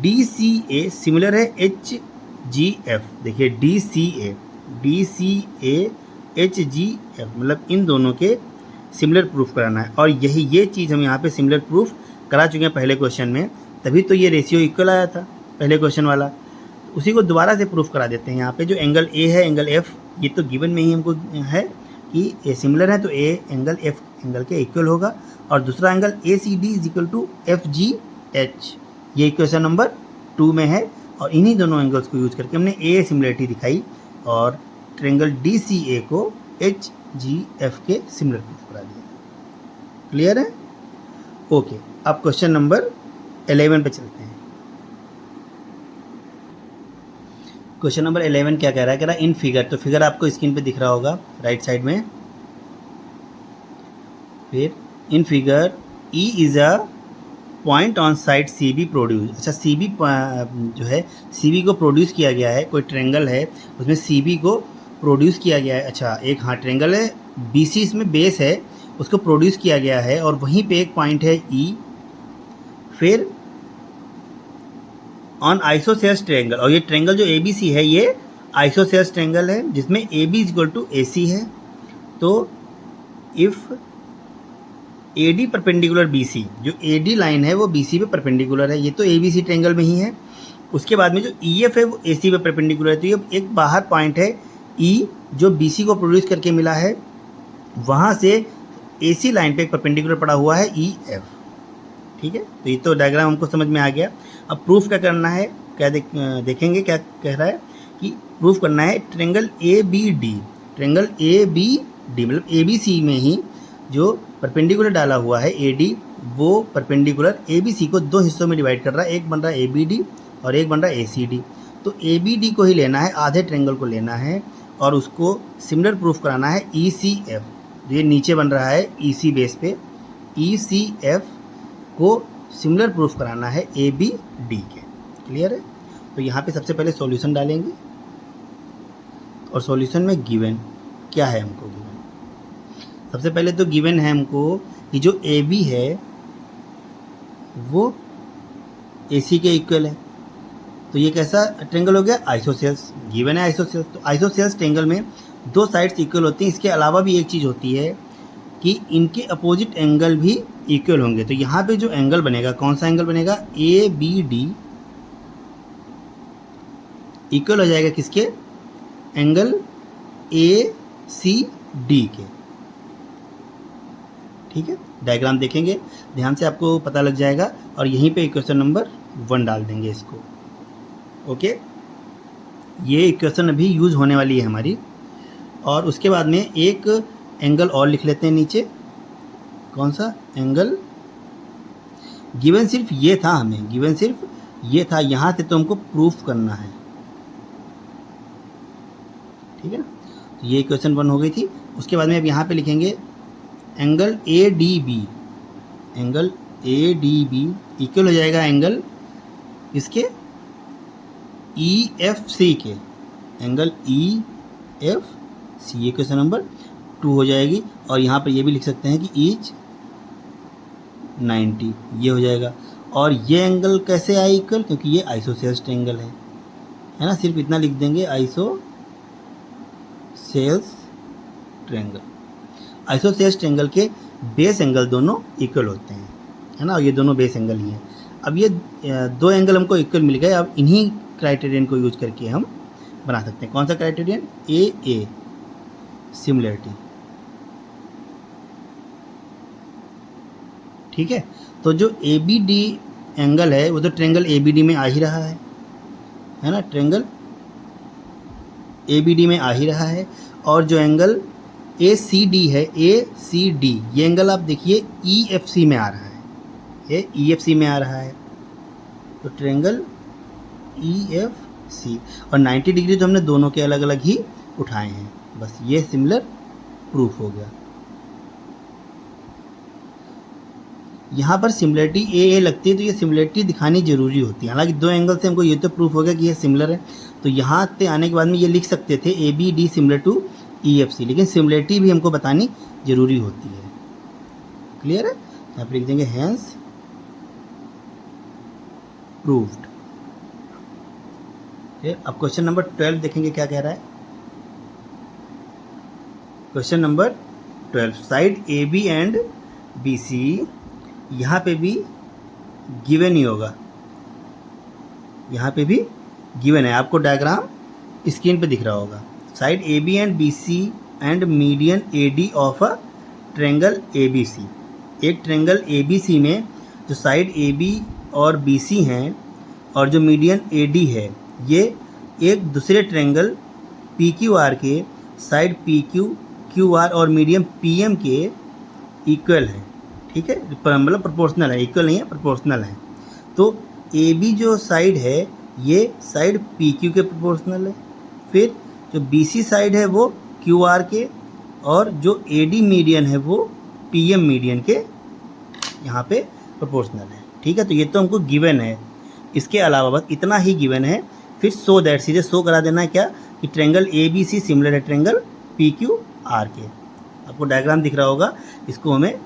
डी सी ए सिमिलर है एच जी एफ। देखिए D C A H G F, मतलब इन दोनों के सिमिलर प्रूफ कराना है। और ये चीज़ हम यहाँ पे सिमिलर प्रूफ करा चुके हैं पहले क्वेश्चन में, तभी तो ये रेशियो इक्वल आया था पहले क्वेश्चन वाला। उसी को दोबारा से प्रूफ करा देते हैं। यहाँ पे जो एंगल ए है एंगल एफ, ये तो गिवन में ही हमको है कि ए सिमिलर है तो ए एंगल एफ एंगल के इक्वल होगा। और दूसरा angle A C D is equal to F G H, ये इक्वेशन नंबर 2 में है। और इन्हीं दोनों एंगल्स को यूज करके हमने ए सिमिलरिटी दिखाई और ट्रायंगल डी सी ए को एच जी एफ के सिमिलर प्रूफ करा दिया। क्लियर है? ओके, अब क्वेश्चन नंबर 11 पे चलते हैं। क्वेश्चन नंबर 11 क्या कह रहा है इन फिगर, तो फिगर आपको स्क्रीन पे दिख रहा होगा राइट साइड में। फिर in figure E is a point on side C B produce. अच्छा, सी बी जो है सी बी को प्रोड्यूस किया गया है, कोई ट्रायंगल है उसमें सी बी को प्रोड्यूस किया गया है। अच्छा, एक हाँ ट्रायंगल है, बी सी इसमें बेस है, उसको प्रोड्यूस किया गया है और वहीं पे एक पॉइंट है ई। फिर ऑन आइसोसेल्स ट्रायंगल, और ये ट्रायंगल जो ए बी सी है ये आइसोसेल्स ट्रायंगल है जिसमें A B is equal to A C है। तो if A D perpendicular B C, जो ए डी लाइन है वो बी सी पे परपेंडिकुलर है, ये तो ए बी सी ट्रायंगल में ही है। उसके बाद में जो ई एफ है वो ए सी पे परपेंडिकुलर है। तो ये एक बाहर पॉइंट है ई जो बी सी को प्रोड्यूस करके मिला है, वहाँ से ए सी लाइन पे एक परपेंडिकुलर पड़ा हुआ है ई एफ। ठीक है, तो ये तो डायग्राम हमको समझ में आ गया। अब प्रूफ क्या करना है, क्या देखेंगे क्या कह रहा है कि प्रूफ करना है triangle A B D, triangle A B D मतलब ए बी सी में ही जो परपेंडिकुलर डाला हुआ है ए डी, वो परपेंडिकुलर ए बी सी को दो हिस्सों में डिवाइड कर रहा है, एक बन रहा है ए बी डी और एक बन रहा है ए सी डी। तो ए बी डी को ही लेना है, आधे ट्रायंगल को लेना है और उसको सिमिलर प्रूफ कराना है ई सी एफ, ये नीचे बन रहा है ई सी बेस पे, ई सी एफ को सिमिलर प्रूफ कराना है ए बी डी के। क्लियर है? तो यहाँ पे सबसे पहले सॉल्यूशन डालेंगे और सॉल्यूशन में गिवन क्या है हमको, गिवन सबसे पहले तो गिवन है हमको कि जो ए बी है वो ए सी के इक्वल है। तो ये कैसा ट्रायंगल हो गया, आइसोसेल्स। गिवन है आइसोसेल्स, तो आइसोसेल्स ट्रायंगल में दो साइड्स इक्वल होती हैं। इसके अलावा भी एक चीज़ होती है कि इनके अपोजिट एंगल भी इक्वल होंगे। तो यहाँ पे जो एंगल बनेगा, कौन सा एंगल बनेगा, ए बी डी इक्वल हो जाएगा किसके, एंगल ए सी डी के। ठीक है, डायग्राम देखेंगे ध्यान से, आपको पता लग जाएगा। और यहीं पे इक्वेशन नंबर 1 डाल देंगे इसको। ओके, ये इक्वेशन अभी यूज़ होने वाली है हमारी। और उसके बाद में एक एंगल और लिख लेते हैं नीचे, कौन सा एंगल, गिवन सिर्फ ये था, हमें गिवन सिर्फ ये था, यहाँ से तो हमको प्रूफ करना है। ठीक है ना, तो ये इक्वेशन 1 हो गई थी। उसके बाद में अब यहाँ पे लिखेंगे angle A D B, angle A D B equal हो जाएगा एंगल इसके ई एफ सी के, angle E F C, equation number 2 हो जाएगी। और यहाँ पर ये भी लिख सकते हैं कि ईच 90, ये हो जाएगा। और ये एंगल कैसे आए इक्वल, क्योंकि ये आइसोसेल्स ट्रायंगल है ना, सिर्फ इतना लिख देंगे आइसोसेल्स ट्रायंगल। आइसोसेल्स ट्रायंगल के बेस एंगल दोनों इक्वल होते हैं, है ना, और ये दोनों बेस एंगल ही हैं। अब ये दो एंगल हमको इक्वल मिल गए। अब इन्हीं क्राइटेरियन को यूज करके हम बना सकते हैं। कौन सा क्राइटेरियन, ए सिमिलरिटी। ठीक है, तो जो ए बी डी एंगल है वो तो ट्रायंगल ए बी डी में आ ही रहा है ना, ट्रायंगल ABD में आ ही रहा है, और जो एंगल ACD है, ACD ये एंगल आप देखिए EFC में आ रहा है, ये EFC में आ रहा है, तो ट्रायंगल EFC, और 90 डिग्री तो हमने दोनों के अलग अलग ही उठाए हैं। बस ये सिमिलर प्रूफ हो गया। यहाँ पर सिमिलरिटी ए लगती है, तो ये सिमिलरिटी दिखानी जरूरी होती है। हालांकि दो एंगल से हमको ये तो प्रूफ हो गया कि ये सिमिलर है, तो यहाँ से आने के बाद में ये लिख सकते थे ABD सिमिलर टू EFC, लेकिन सिमिलरिटी भी हमको बतानी जरूरी होती है। क्लियर है? यहाँ पर लिख देंगे हेंस प्रूव्ड। अब क्वेश्चन नंबर 12 देखेंगे क्या कह रहा है। Question number 12, side AB and BC यहाँ पे भी गिवन ही होगा, यहाँ पे भी गिवन है, आपको डायग्राम स्क्रीन पे दिख रहा होगा। Side AB and BC and median AD of a triangle ABC। एक ट्रायंगल ABC में जो साइड AB और BC हैं और जो मीडियन AD है, ये एक दूसरे ट्रायंगल PQR के साइड PQ, QR और मीडियम PM के इक्वल है। ठीक है, मतलब प्रोपोर्शनल है, इक्वल नहीं है, प्रोपोर्शनल है। तो AB जो साइड है ये साइड PQ के प्रोपोर्शनल है, फिर जो BC साइड है वो QR के, और जो AD मीडियन है वो PM मीडियन के यहाँ पे प्रोपोर्शनल है। ठीक है, तो ये तो हमको गिवन है, इसके अलावा बस इतना ही गिवन है। फिर सो दैट सीधे शो करा देना है क्या कि ट्रायंगल ABC सिमिलर है ट्रायंगल PQR के। आपको डायग्राम दिख रहा होगा, इसको हमें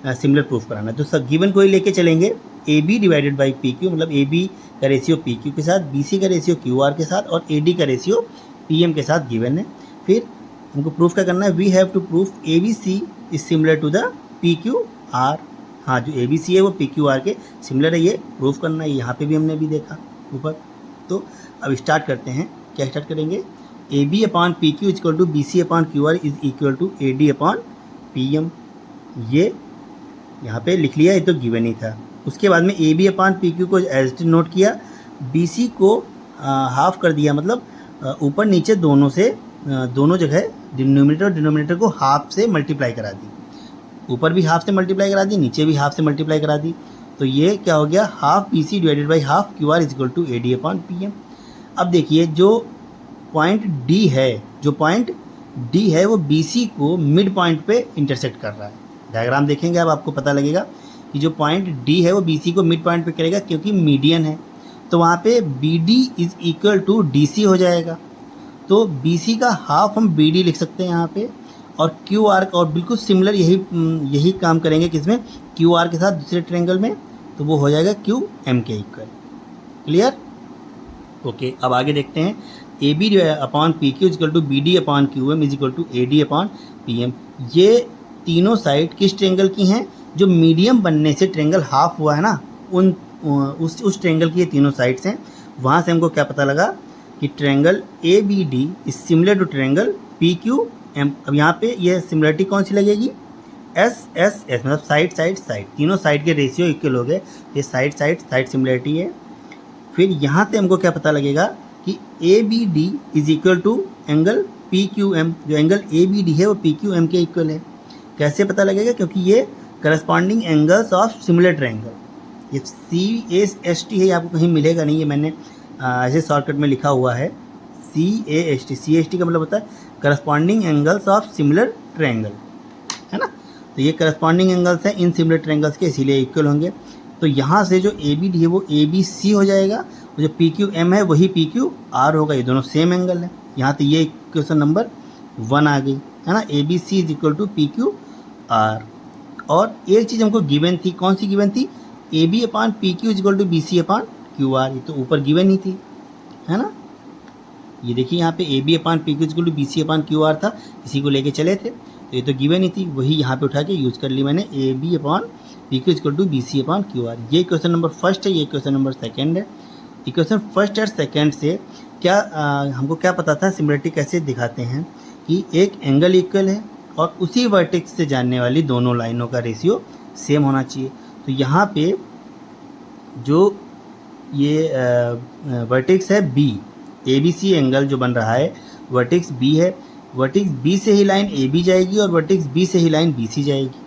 सिमिलर प्रूफ कराना है। तो सब गिवन को ही लेके चलेंगे, AB डिवाइडेड बाई PQ, मतलब AB का रेशियो PQ के साथ, BC का रेशियो QR के साथ, और AD का रेशियो PM के साथ गिवन है। फिर हमको प्रूफ क्या करना है, we have to proof ABC is similar to the PQR। हाँ, जो ABC है वो PQR के सिमिलर है, ये प्रूफ करना है। यहाँ पे भी हमने भी देखा ऊपर। तो अब स्टार्ट करते हैं, क्या स्टार्ट करेंगे, AB upon PQ equal to BC upon QR is equal to AD upon PM। ये यहाँ पे लिख लिया, ये तो गिवन ही था। उसके बाद में AB अपॉन PQ को एज इट नोट किया, BC को हाफ कर दिया, मतलब ऊपर नीचे दोनों से दोनों जगह डिनोमिनेटर और डिनोमिनेटर को हाफ से मल्टीप्लाई करा दी, ऊपर भी हाफ से मल्टीप्लाई करा दी, नीचे भी हाफ से मल्टीप्लाई करा दी। तो ये क्या हो गया, half BC divided by half QR is equal to AD upon PM। अब देखिए जो पॉइंट D है, जो पॉइंट D है वो BC को मिड पॉइंट पे इंटरसेक्ट कर रहा है। डायग्राम देखेंगे अब आपको पता लगेगा कि जो पॉइंट D है वो BC को मिड पॉइंट पे करेगा, क्योंकि मीडियन है। तो वहाँ पे BD is equal to DC हो जाएगा। तो BC का हाफ हम BD लिख सकते हैं यहाँ पे, और QR और बिल्कुल सिमिलर यही काम करेंगे किसमें, QR के साथ दूसरे ट्रायंगल में, तो वो हो जाएगा QM के इक्वल। क्लियर? ओके, अब आगे देखते हैं, AB upon PQ equal to BD upon QM is equal to AD upon PM। ये तीनों साइड किस ट्रायंगल की हैं, जो मीडियम बनने से ट्रायंगल हाफ हुआ है ना, उस ट्रायंगल की ये तीनों साइड्स हैं। वहाँ से हमको क्या पता लगा कि triangle ABD is similar to triangle PQM। अब यहाँ पे ये सिमिलरिटी कौन सी लगेगी, SSS, मतलब साइड साइड साइड, तीनों साइड के रेशियो इक्वल हो गए, ये साइड साइड साइड सिमिलरिटी है। फिर यहाँ से हमको क्या पता लगेगा कि ABD is equal to angle PQM, जो एंगल ABD है वो PQM के इक्वल है। कैसे पता लगेगा, क्योंकि ये corresponding angles of similar triangle. ये CAST है, आपको कहीं मिलेगा नहीं, ये मैंने ऐसे शॉर्टकट में लिखा हुआ है, CAST का मतलब होता है corresponding angles of similar triangle, है ना। तो ये करस्पॉन्डिंग एंगल्स हैं इन सिमिलर ट्रायंगल्स के, इसीलिए इक्वल होंगे। तो यहाँ से जो ABD है वो ABC हो जाएगा, और जो PQM है वही PQR होगा, ये दोनों सेम एंगल है। यहाँ तो ये क्वेश्चन नंबर 1 आ गई, है ना, ABC is equal to PQR। और एक चीज़ हमको गिवन थी, कौन सी गिवन थी, AB upon PQ is equal to BC upon QR, ये तो ऊपर गिवन ही थी, है ना। ये देखिए यहाँ पे AB upon PQ is equal to BC upon QR था, इसी को लेके चले थे, तो ये तो गिवन ही थी, वही यहाँ पे उठा के यूज कर ली मैंने, AB upon PQ is equal to BC upon QR। ये क्वेश्चन नंबर फर्स्ट है, ये क्वेश्चन नंबर सेकेंड है। इक्वेशन फर्स्ट और सेकेंड से क्या हमको क्या पता था, सिमिलरिटी कैसे दिखाते हैं कि एक एंगल इक्वल है और उसी वर्टेक्स से जानने वाली दोनों लाइनों का रेशियो सेम होना चाहिए। तो यहाँ पे जो ये वर्टेक्स है B, ABC एंगल जो बन रहा है वर्टेक्स बी है, वर्टेक्स बी से ही लाइन ए बी जाएगी और वर्टेक्स बी से ही लाइन बी सी जाएगी।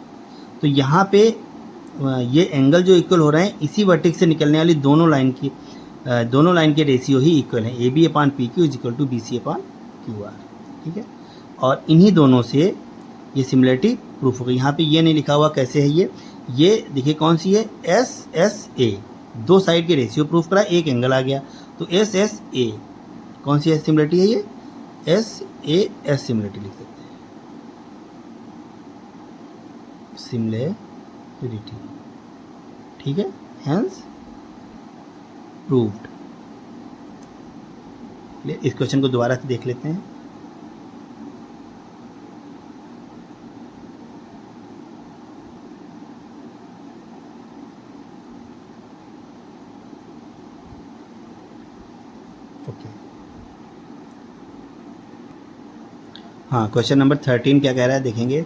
तो यहाँ पे ये एंगल जो इक्वल हो रहे हैं इसी वर्टेक्स से निकलने वाली दोनों लाइन के रेशियो ही इक्वल हैं, A B upon P Q is equal to B C upon Q R. ठीक है, और इन्हीं दोनों से ये सिमिलरिटी प्रूफ हो गई। यहाँ पे ये नहीं लिखा हुआ कैसे है ये देखिए कौन सी है, एस एस ए, दो साइड के रेशियो प्रूफ करा, एक एंगल आ गया, तो एस एस ए कौन सी सिमिलरिटी है, ये एस ए एस सिमिलरिटी लिख सकते हैं, सिमिलरिटी। ठीक है, हेंस प्रूव्ड। इस क्वेश्चन को दोबारा से देख लेते हैं। ओके, हाँ, क्वेश्चन नंबर 13 क्या कह रहा है देखेंगे।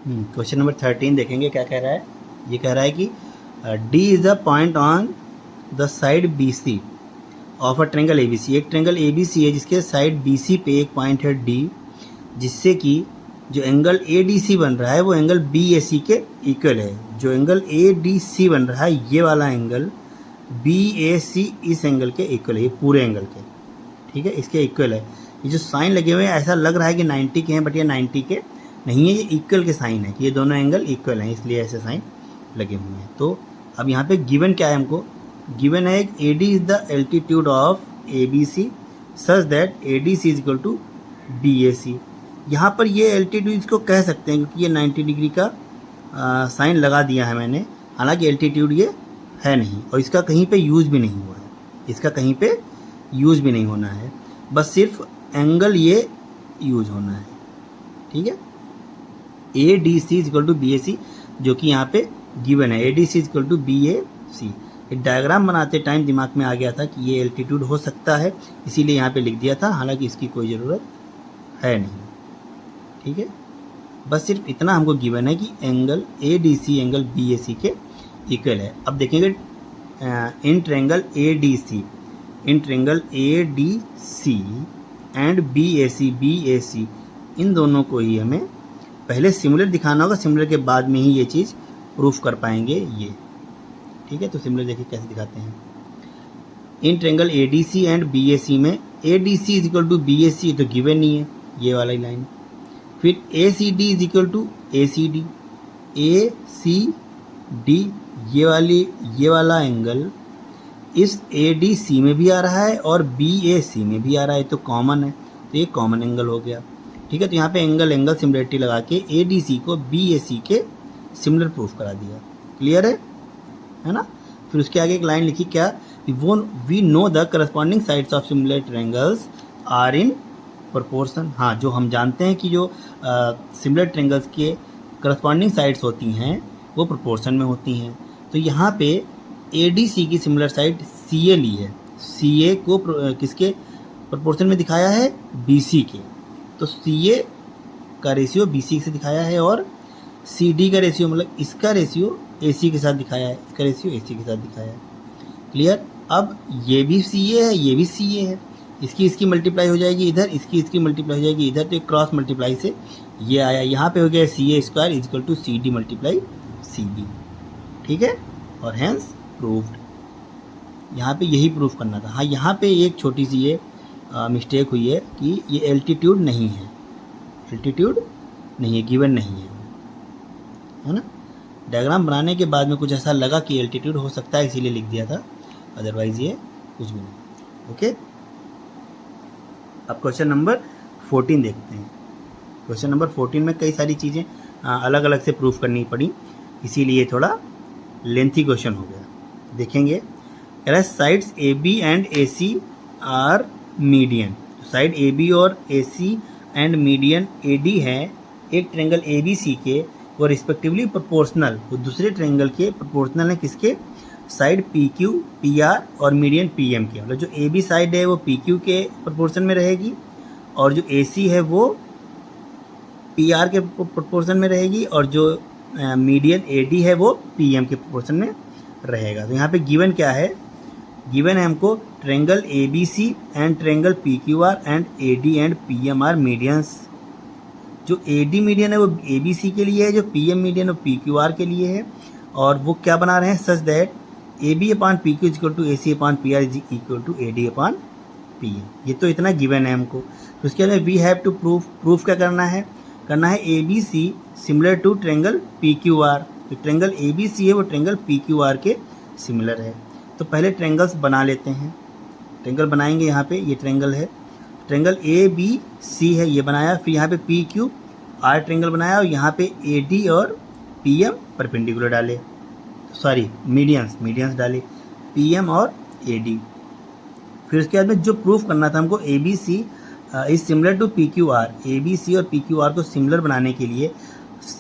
क्वेश्चन नंबर 13 देखेंगे क्या कह रहा है। ये कह रहा है कि D is a point on the side BC of a triangle ABC। एक ट्रेंगल ABC है जिसके साइड BC पे एक पॉइंट है D, जिससे कि जो एंगल ADC बन रहा है वो एंगल BAC के इक्वल है। जो एंगल ADC बन रहा है ये वाला एंगल BAC इस एंगल के इक्वल है, ये पूरे एंगल के। ठीक है, इसके इक्वल है। ये जो साइन लगे हुए हैं ऐसा लग रहा है कि 90 के हैं, बट ये 90 के नहीं है, ये इक्वल के साइन है कि ये दोनों एंगल इक्वल हैं, इसलिए ऐसे साइन लगे हुए हैं। तो अब यहाँ पे गिवन क्या है, हमको गिवन है AD is the altitude of ABC such that ADC is equal to BAC। यहाँ पर ये एल्टीट्यूड इसको कह सकते हैं क्योंकि ये 90 डिग्री का साइन लगा दिया है मैंने, हालांकि एल्टीट्यूड ये है नहीं और इसका कहीं पे यूज़ भी नहीं हुआ है, इसका कहीं पे यूज़ भी नहीं होना है, बस सिर्फ एंगल ये यूज होना है। ठीक है, ADC is equal to BAC जो कि यहाँ पे गिवन है, ADC is equal to BAC। एक डायग्राम बनाते टाइम दिमाग में आ गया था कि ये एल्टीट्यूड हो सकता है, इसीलिए यहाँ पे लिख दिया था, हालांकि इसकी कोई ज़रूरत है नहीं। ठीक है, बस सिर्फ इतना हमको गिवन है कि एंगल ADC एंगल BAC के इक्वल है। अब देखेंगे इन ट्रेंगल ADC एंड BAC इन दोनों को ही हमें पहले सिमिलर दिखाना होगा, सिमिलर के बाद में ही ये चीज़ प्रूफ कर पाएंगे ये। ठीक है, तो सिमिलर देखिए कैसे दिखाते हैं। In triangle ADC and BAC में ADC is equal to BAC तो गिवन नहीं है, ये वाली लाइन। फिर ACD is equal to ACD, ACD ये वाला एंगल इस ADC में भी आ रहा है और BAC में भी आ रहा है, तो कॉमन है, तो ये कॉमन एंगल हो गया। ठीक है, तो यहाँ पे एंगल सिमिलरिटी लगा के ADC को BAC के सिमिलर प्रूफ करा दिया। क्लियर है ना। फिर उसके आगे एक लाइन लिखी क्या, we know the corresponding sides of similar triangles are in proportion. हाँ, जो हम जानते हैं कि जो सिमिलर ट्रायंगल्स के करस्पॉन्डिंग साइड्स होती हैं वो प्रोपोर्शन में होती हैं। तो यहाँ पे ADC की सिमिलर साइड CA ली है, CA को किसके प्रोपोर्शन में दिखाया है, BC के। तो CA का रेशियो BC से दिखाया है और CD का रेशियो मतलब इसका रेशियो AC के साथ दिखाया है, इसका रेशियो AC के साथ दिखाया है। क्लियर। अब ये भी CA है, ये भी CA है, इसकी मल्टीप्लाई हो जाएगी इधर, इसकी मल्टीप्लाई हो जाएगी इधर, तो एक क्रॉस मल्टीप्लाई से ये आया, यहाँ पे हो गया CA square is equal to CD multiply CB। ठीक है, और हैंस प्रूव्ड। यहाँ पे यही प्रूफ करना था। हाँ, यहाँ पे एक छोटी सी ये मिस्टेक हुई है कि ये एल्टीट्यूड नहीं है, एल्टीट्यूड नहीं है, गिवन नहीं है ना। डायग्राम बनाने के बाद में कुछ ऐसा लगा कि एल्टीट्यूड हो सकता है, इसीलिए लिख दिया था, अदरवाइज ये कुछ भी नहीं। ओके, अब क्वेश्चन नंबर 14 देखते हैं। क्वेश्चन नंबर 14 में कई सारी चीज़ें अलग अलग से प्रूफ करनी पड़ी, इसीलिए थोड़ा लेंथी क्वेश्चन हो गया। देखेंगे, कह रहा है sides AB and AC are median. Side AB और AC एंड मीडियन AD है एक ट्रायंगल ABC के, वो रिस्पेक्टिवली प्रोपोर्शनल, वो दूसरे ट्रायंगल के प्रोपोर्शनल है किसके, साइड PQ PR और मीडियन PM के। मतलब जो AB साइड है वो PQ के प्रोपोर्शन में रहेगी और जो AC है वो PR के प्रोपोर्शन में रहेगी और जो मीडियन AD है वो PM के प्रोपोर्शन में रहेगा। तो यहाँ पे गिवन क्या है, गिवन है हमको triangle A B C and triangle P Q R and A D and P M are medians. जो ए डी मीडियन है वो ए बी सी के लिए है, जो पी एम मीडियन वो पी क्यू आर के लिए है। और वो क्या बना रहे हैं, such that A B upon P Q equal to A C upon P R is equal to A D upon P M. ये तो इतना गिवन है हमको। तो उसके लिए वी हैव टू प्रूफ क्या करना है A B C similar to triangle P Q R. तो ट्रेंगल ए बी सी है वो ट्रेंगल पी क्यू आर के सिमिलर है। तो पहले ट्रेंगल्स बना लेते हैं। ट्रेंगल बनाएंगे, यहाँ पे ये ट्रेंगल है, ट्रेंगल ए बी सी है ये बनाया, फिर यहाँ पे पी क्यू आर ट्रेंगल बनाया और यहाँ पे ए डी और पी एम परपेंडिकुलर डाले, सॉरी मीडियंस डाले, पी एम और ए डी। फिर उसके बाद में जो प्रूफ करना था हमको A B C is similar to P Q R. A B C और पी क्यू आर को सिमिलर बनाने के लिए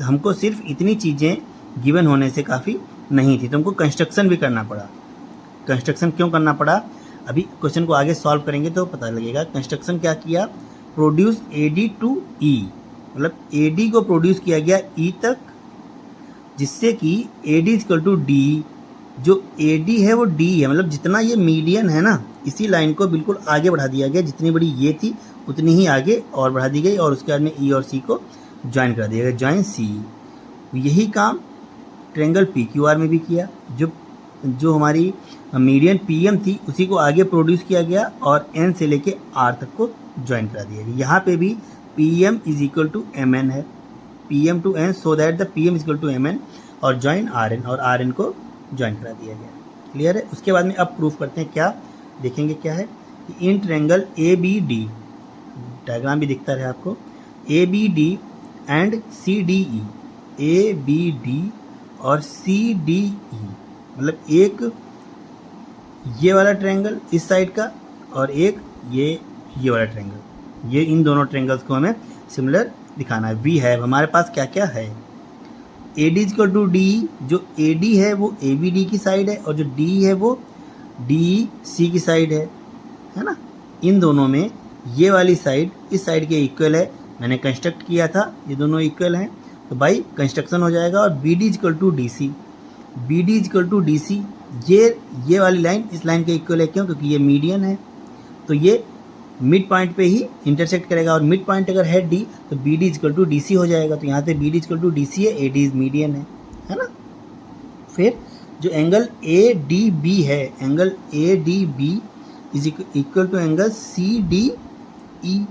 हमको सिर्फ इतनी चीज़ें गिवन होने से काफ़ी नहीं थी, तो हमको कंस्ट्रक्शन भी करना पड़ा। कंस्ट्रक्शन क्यों करना पड़ा, अभी क्वेश्चन को आगे सॉल्व करेंगे तो पता लगेगा। कंस्ट्रक्शन क्या किया, प्रोड्यूस ए डी टू ई, मतलब ए डी को प्रोड्यूस किया गया ई तक, जिससे कि A D equal to D. जो ए डी है वो डी है, मतलब जितना ये मीडियन है ना, इसी लाइन को बिल्कुल आगे बढ़ा दिया गया। जितनी बड़ी ये थी उतनी ही आगे और बढ़ा दी गई और उसके बाद में ई और सी को ज्वाइन कर दिया गया, ज्वाइन सी। यही काम ट्रेंगल पी क्यू आर में भी किया। जो हमारी मीडियन पी एम थी उसी को आगे प्रोड्यूस किया गया और एन से लेके आर तक को ज्वाइन करा दिया गया। यहाँ पे भी P M is equal to M N है, P M to N, so that the P M is equal to M N और ज्वाइन आर एन, और आर एन को ज्वाइन करा दिया गया। क्लियर है। उसके बाद में अब प्रूफ करते हैं, क्या देखेंगे क्या है, in triangle A B D, diagram भी दिखता रहे आपको, A B D and C D E, A B D और सी डी ई, मतलब एक ये वाला ट्रायंगल इस साइड का और एक ये वाला ट्रायंगल, ये इन दोनों ट्रायंगल्स को हमें सिमिलर दिखाना है। वी है हमारे पास क्या क्या है, A D equal to D, जो ए डी है वो ए बी डी की साइड है और जो डी है वो डी सी की साइड है ना। इन दोनों में ये वाली साइड इस साइड के इक्वल है, मैंने कंस्ट्रक्ट किया था, ये दोनों इक्वल हैं तो भाई कंस्ट्रक्शन हो जाएगा। और B D equal to D C, B D equal to D C, ये वाली लाइन इस लाइन के इक्वल है, क्यों, क्योंकि ये मीडियन है तो ये मिड पॉइंट पे ही इंटरसेक्ट करेगा और मिड पॉइंट अगर है डी तो B D equal to D C हो जाएगा। तो यहाँ पे B D equal to D C है, ए डी इज मीडियन है ना। फिर जो एंगल ए डी बी है, angle A D B is equal to angle C D E,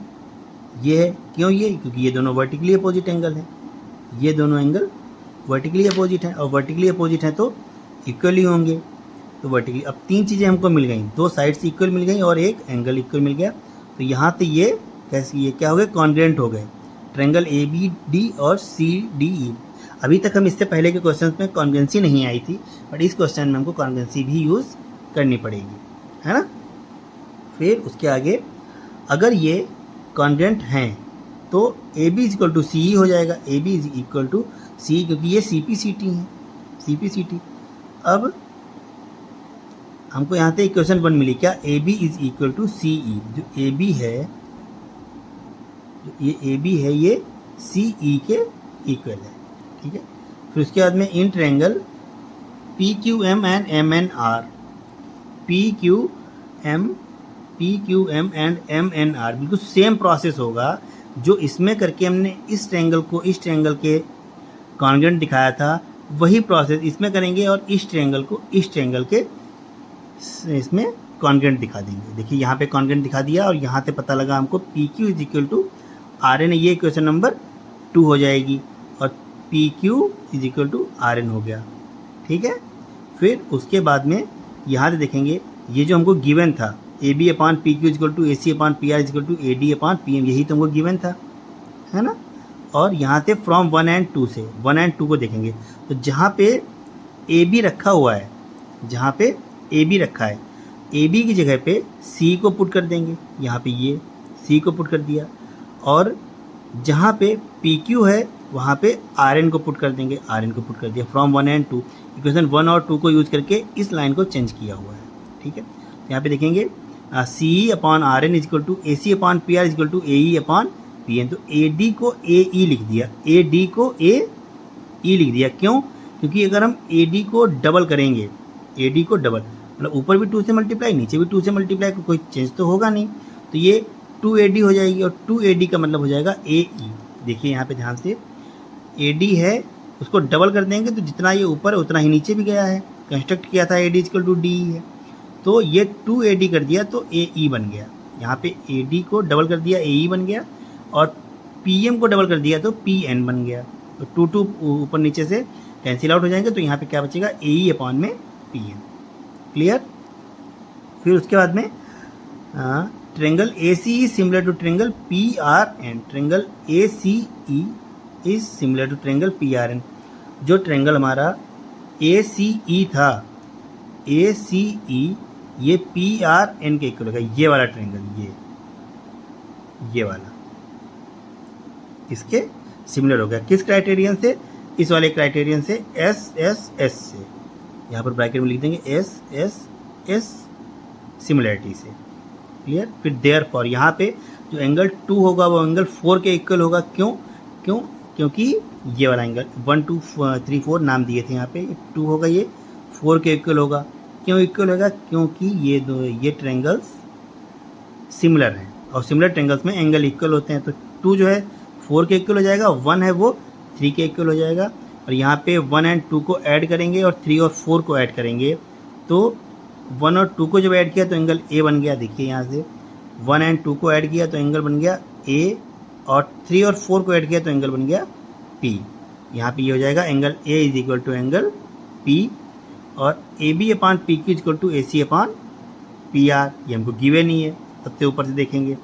ये है, क्यों ये, क्योंकि ये दोनों वर्टिकली अपोजिट एंगल हैं, ये दोनों एंगल वर्टिकली अपोजिट हैं और वर्टिकली अपोजिट हैं तो इक्वल ही होंगे। तो वर्टिकली अब तीन चीज़ें हमको मिल गई, दो साइड्स इक्वल मिल गई और एक एंगल इक्वल मिल गया। तो यहाँ पे ये कैसे, ये क्या हो गए, कॉन्ग्रुएंट हो गए, ट्रायंगल ए बी डी और सी डी ई। अभी तक हम इससे पहले के क्वेश्चन में कॉन्ग्रुएंसी नहीं आई थी, बट इस क्वेश्चन में हमको कॉन्ग्रुएंसी भी यूज़ करनी पड़ेगी, है ना। फिर उसके आगे अगर ये कॉन्ग्रुएंट हैं तो A B is equal to C E हो जाएगा, A B is equal to C, क्योंकि ये सी पी सी टी है, सी पी सी टी। अब हमको यहाँ पे इक्वेशन 1 मिली, क्या, A B is equal to C E. जो ए बी है, जो ये ए बी है ये सी ई के इक्वल है, ठीक है। फिर उसके बाद में in triangle P Q M and M N R, P Q M and M N R, बिल्कुल सेम प्रोसेस होगा जो इसमें करके हमने इस ट्रायंगल को इस ट्रायंगल के कॉन्ग्रुएंट दिखाया था, वही प्रोसेस इसमें करेंगे और इस ट्रायंगल को इस ट्रायंगल के इसमें कॉन्ग्रुएंट दिखा देंगे। देखिए यहाँ पे कॉन्ग्रुएंट दिखा दिया और यहाँ से पता लगा हमको P Q is equal to R N, ये इक्वेशन नंबर 2 हो जाएगी और P Q is equal to R N हो गया, ठीक है। फिर उसके बाद में यहाँ से देखेंगे ये जो हमको गिवन था, A B upon P Q is equal to A C upon P R is equal to A D upon P M, यही तो हमको गिवन था, है ना। और यहाँ से फ्रॉम 1 and 2 से 1 and 2 को देखेंगे तो जहाँ पे ए बी रखा हुआ है, जहाँ पे ए बी रखा है, ए बी की जगह पे सी को पुट कर देंगे, यहाँ पे ये सी को पुट कर दिया, और जहाँ पे पी क्यू है वहाँ पे आर एन को पुट कर देंगे, आर एन को पुट कर दिया। फ्रॉम 1 and 2, इक्वेशन 1 और 2 को यूज़ करके इस लाइन को चेंज किया हुआ है, ठीक है। यहाँ पे देखेंगे C E upon R N is equal to A C upon P R is equal to A E upon P N. तो ए डी को ए ई लिख दिया, ए डी को ए ई लिख दिया, क्यों, क्योंकि अगर हम ए डी को डबल करेंगे, ए डी को डबल मतलब ऊपर भी 2 से मल्टीप्लाई, नीचे भी 2 से मल्टीप्लाई, कोई चेंज तो होगा नहीं। तो ये 2AD हो जाएगी, और 2AD का मतलब हो जाएगा AE। देखिए यहाँ पे ध्यान से, AD है, उसको डबल कर देंगे तो जितना ये ऊपर है उतना ही नीचे भी गया है। कंस्ट्रक्ट किया था AD इक्वल टू DE है, तो ये 2AD कर दिया तो AE बन गया। यहाँ पे AD को डबल कर दिया, AE बन गया, और PM को डबल कर दिया तो PN बन गया। तो 2 ऊपर नीचे से कैंसिल आउट हो जाएंगे, तो यहाँ पे क्या बचेगा, AE अपॉन में PN। क्लियर। फिर उसके बाद में triangle ACE similar to triangle PRN। Triangle ACE is similar to triangle PRN। जो ट्रेंगल हमारा ACE था, ACE ये PRN के इक्वल होगा। ये वाला ट्रेंगल, ये वाला इसके सिमिलर हो गया। किस क्राइटेरियन से, इस वाले क्राइटेरियन से, SSS से। यहाँ पर ब्रैकेट में लिख देंगे SSS सिमिलरिटी से। क्लियर। फिर देयरफॉर यहाँ पे जो एंगल 2 होगा वो एंगल 4 के इक्वल होगा। क्योंकि ये वाला एंगल 1 2 3 4 नाम दिए थे, यहाँ पे 2 होगा, ये 4 के इक्वल होगा। क्यों इक्वल होगा, क्योंकि ये ट्रेंगल्स सिमिलर हैं, और सिमिलर ट्रेंगल्स में एंगल इक्वल होते हैं। तो 2 जो है 4 के इक्वल हो जाएगा, 1 है वो 3 के इक्वल हो जाएगा। और यहाँ पे 1 और 2 को ऐड करेंगे और 3 और 4 को ऐड करेंगे, तो 1 और 2 को जब ऐड किया तो एंगल A बन गया। देखिए यहाँ से 1 और 2 को ऐड किया तो एंगल बन गया A, और 3 और 4 को ऐड किया तो एंगल बन गया P। यहाँ पे ये हो जाएगा angle A is equal to angle P, और AB upon PQ equal to AC upon PR। ये हमको गिवन ही है, सबसे ऊपर से देखेंगे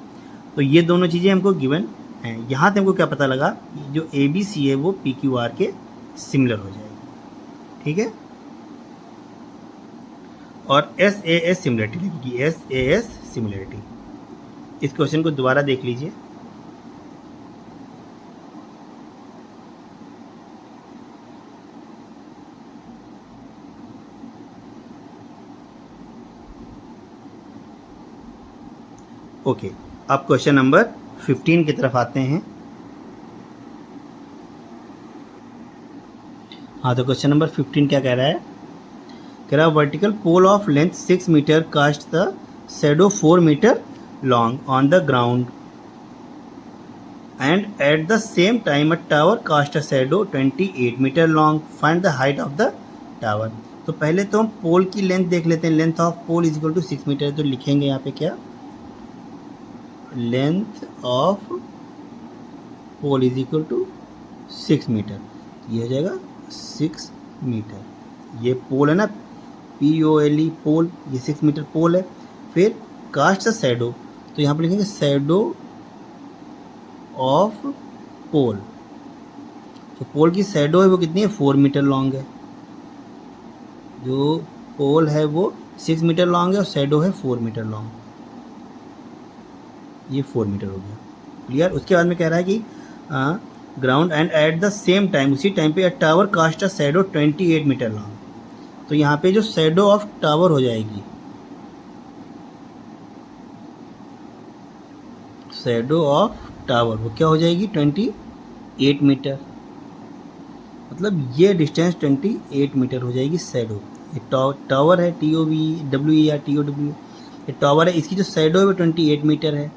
तो ये दोनों चीज़ें हमको गिवन हैं। यहाँ से हमको क्या पता लगा, जो ABC है वो PQR के सिमिलर हो जाएगी। ठीक है। और SAS सिमिलरिटी लगेगी, SAS सिमिलरिटी। इस क्वेश्चन को दोबारा देख लीजिए। ओके, अब क्वेश्चन नंबर 15 की तरफ आते हैं। हाँ, तो क्वेश्चन नंबर 15 क्या कह रहा है, कह रहा है vertical pole of length 6 metre cast the shadow 4 metre long on the ground and at the same time a tower cast a shadow 28 metre long, find the height of the tower. तो पहले तो हम पोल की length देख लेते हैं। Length of pole is equal to 6 metre. तो लिखेंगे यहाँ पे क्या, length of pole is equal to 6 metre. ये हो जाएगा 6 मीटर। ये पोल है ना, POLE पोल, ये 6 मीटर पोल है। फिर कास्ट द शैडो, तो यहाँ पर लिखेंगे शैडो ऑफ पोल। तो पोल की शैडो है वो कितनी है, 4 मीटर लॉन्ग है। जो पोल है वो 6 मीटर लॉन्ग है और शैडो है 4 मीटर लॉन्ग। ये 4 मीटर हो गया। क्लियर। उसके बाद में कह रहा है कि ground and at the same time, उसी टाइम पे tower cast a shadow 28 metre long. तो यहाँ पे जो शैडो ऑफ टावर हो जाएगी, शैडो ऑफ टावर वो क्या हो जाएगी, 28 मीटर। मतलब ये डिस्टेंस 28 मीटर हो जाएगी शैडो। ये टावर है, TOWER ये टावर है, इसकी जो शैडो है वो 28 मीटर है।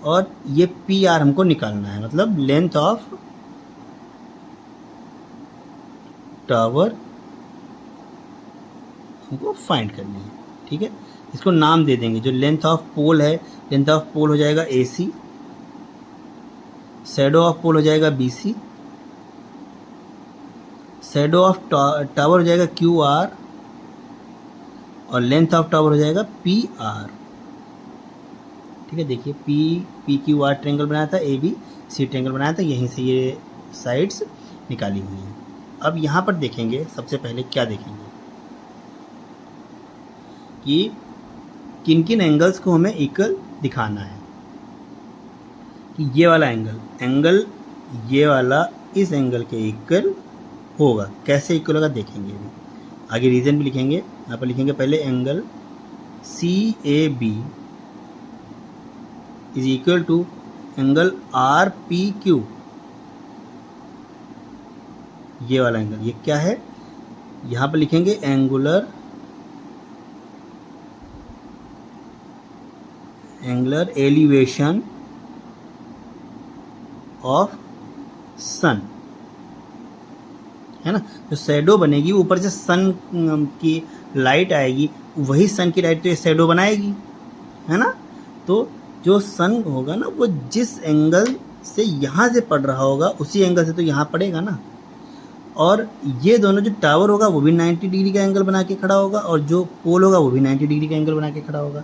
और ये PR हमको निकालना है, मतलब लेंथ ऑफ टावर हमको फाइंड करनी है। ठीक है। इसको नाम दे देंगे। जो लेंथ ऑफ पोल है, लेंथ ऑफ पोल हो जाएगा AC, शैडो ऑफ पोल हो जाएगा BC, शैडो ऑफ टावर हो जाएगा QR, और लेंथ ऑफ टावर हो जाएगा PR। ठीक है। देखिए PQR ट्रेंगल बनाया था, ABC ट्रेंगल बनाया था, यहीं से ये साइड्स निकाली हुई हैं। अब यहाँ पर देखेंगे, सबसे पहले क्या देखेंगे कि किन किन एंगल्स को हमें इक्वल दिखाना है। कि ये वाला एंगल ये वाला इस एंगल के इक्वल होगा। कैसे इक्वल होगा देखेंगे अभी, आगे रीजन भी लिखेंगे। यहाँ पर लिखेंगे पहले angle CAB is equal to angle RPQ। ये वाला एंगल, ये क्या है, यहाँ पर लिखेंगे एंगुलर एंगुलर एलिवेशन ऑफ सन, है ना। जो शैडो बनेगी ऊपर से सन की लाइट आएगी, वही सन की लाइट तो ये शैडो बनाएगी, है ना। तो जो सन होगा ना वो जिस एंगल से यहाँ से पड़ रहा होगा उसी एंगल से तो यहाँ पड़ेगा ना। और ये दोनों जो टावर होगा वो भी 90 डिग्री का एंगल बना के खड़ा होगा, और जो पोल होगा वो भी 90 डिग्री का एंगल बना के खड़ा होगा।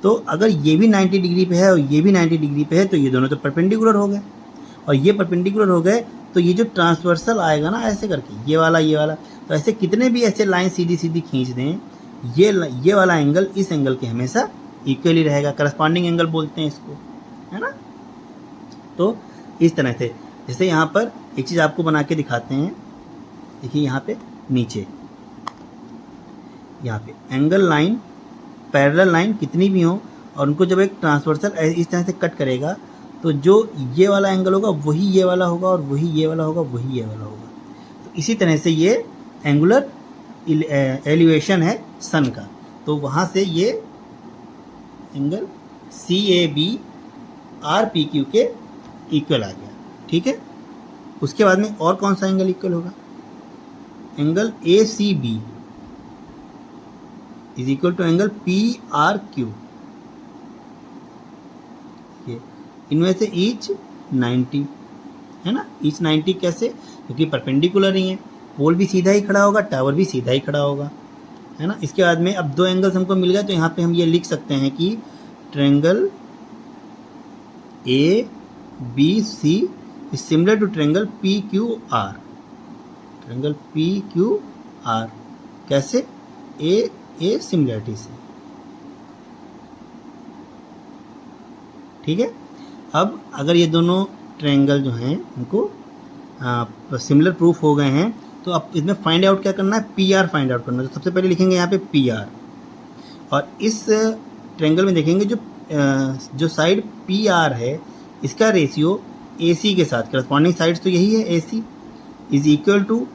तो अगर ये भी 90 डिग्री पे है और ये भी 90 डिग्री पे है तो ये दोनों तो परपेंडिकुलर हो गए, और ये परपेंडिकुलर हो गए तो ये जो ट्रांसवर्सल आएगा ना ऐसे करके, ये वाला, तो ऐसे कितने भी ऐसे लाइन सीधी सीधी खींच दें, ये वाला एंगल इस एंगल के हमेशा इक्वल ही रहेगा। करस्पॉन्डिंग एंगल बोलते हैं इसको, है ना। तो इस तरह से, जैसे यहाँ पर एक चीज़ आपको बना के दिखाते हैं, देखिए यहाँ पे नीचे, यहाँ पे एंगल लाइन, पैरेलल लाइन कितनी भी हो, और उनको जब एक ट्रांसवर्सल इस तरह से कट करेगा तो जो ये वाला एंगल होगा वही ये वाला होगा, और वही ये वाला होगा, वही ये वाला होगा। तो इसी तरह से ये एंगुलर एलिवेशन है सन का, तो वहाँ से ये एंगल CAB RPQ के इक्वल आ गया, ठीक है। उसके बाद में और कौन सा एंगल इक्वल होगा, angle ACB is equal to angle PRQ। इनमें से ईच 90, है ना। ईच 90 कैसे, क्योंकि परपेंडिकुलर ही है, पोल भी सीधा ही खड़ा होगा, टावर भी सीधा ही खड़ा होगा, है ना। इसके बाद में अब दो एंगल्स हमको मिल गए, तो यहाँ पे हम ये लिख सकते हैं कि triangle ABC is similar to triangle PQR। Triangle PQR कैसे, ए सिमिलरिटी से, ठीक है। अब अगर ये दोनों ट्रायंगल जो हैं उनको सिमिलर प्रूफ हो गए हैं, तो अब इसमें फाइंड आउट क्या करना है, PR फाइंड आउट करना है। तो सबसे पहले लिखेंगे यहाँ पे PR, और इस ट्रायंगल में देखेंगे जो साइड PR है इसका रेशियो AC के साथ, करस्पॉन्डिंग साइड्स तो यही है, AC इज इक्वल टू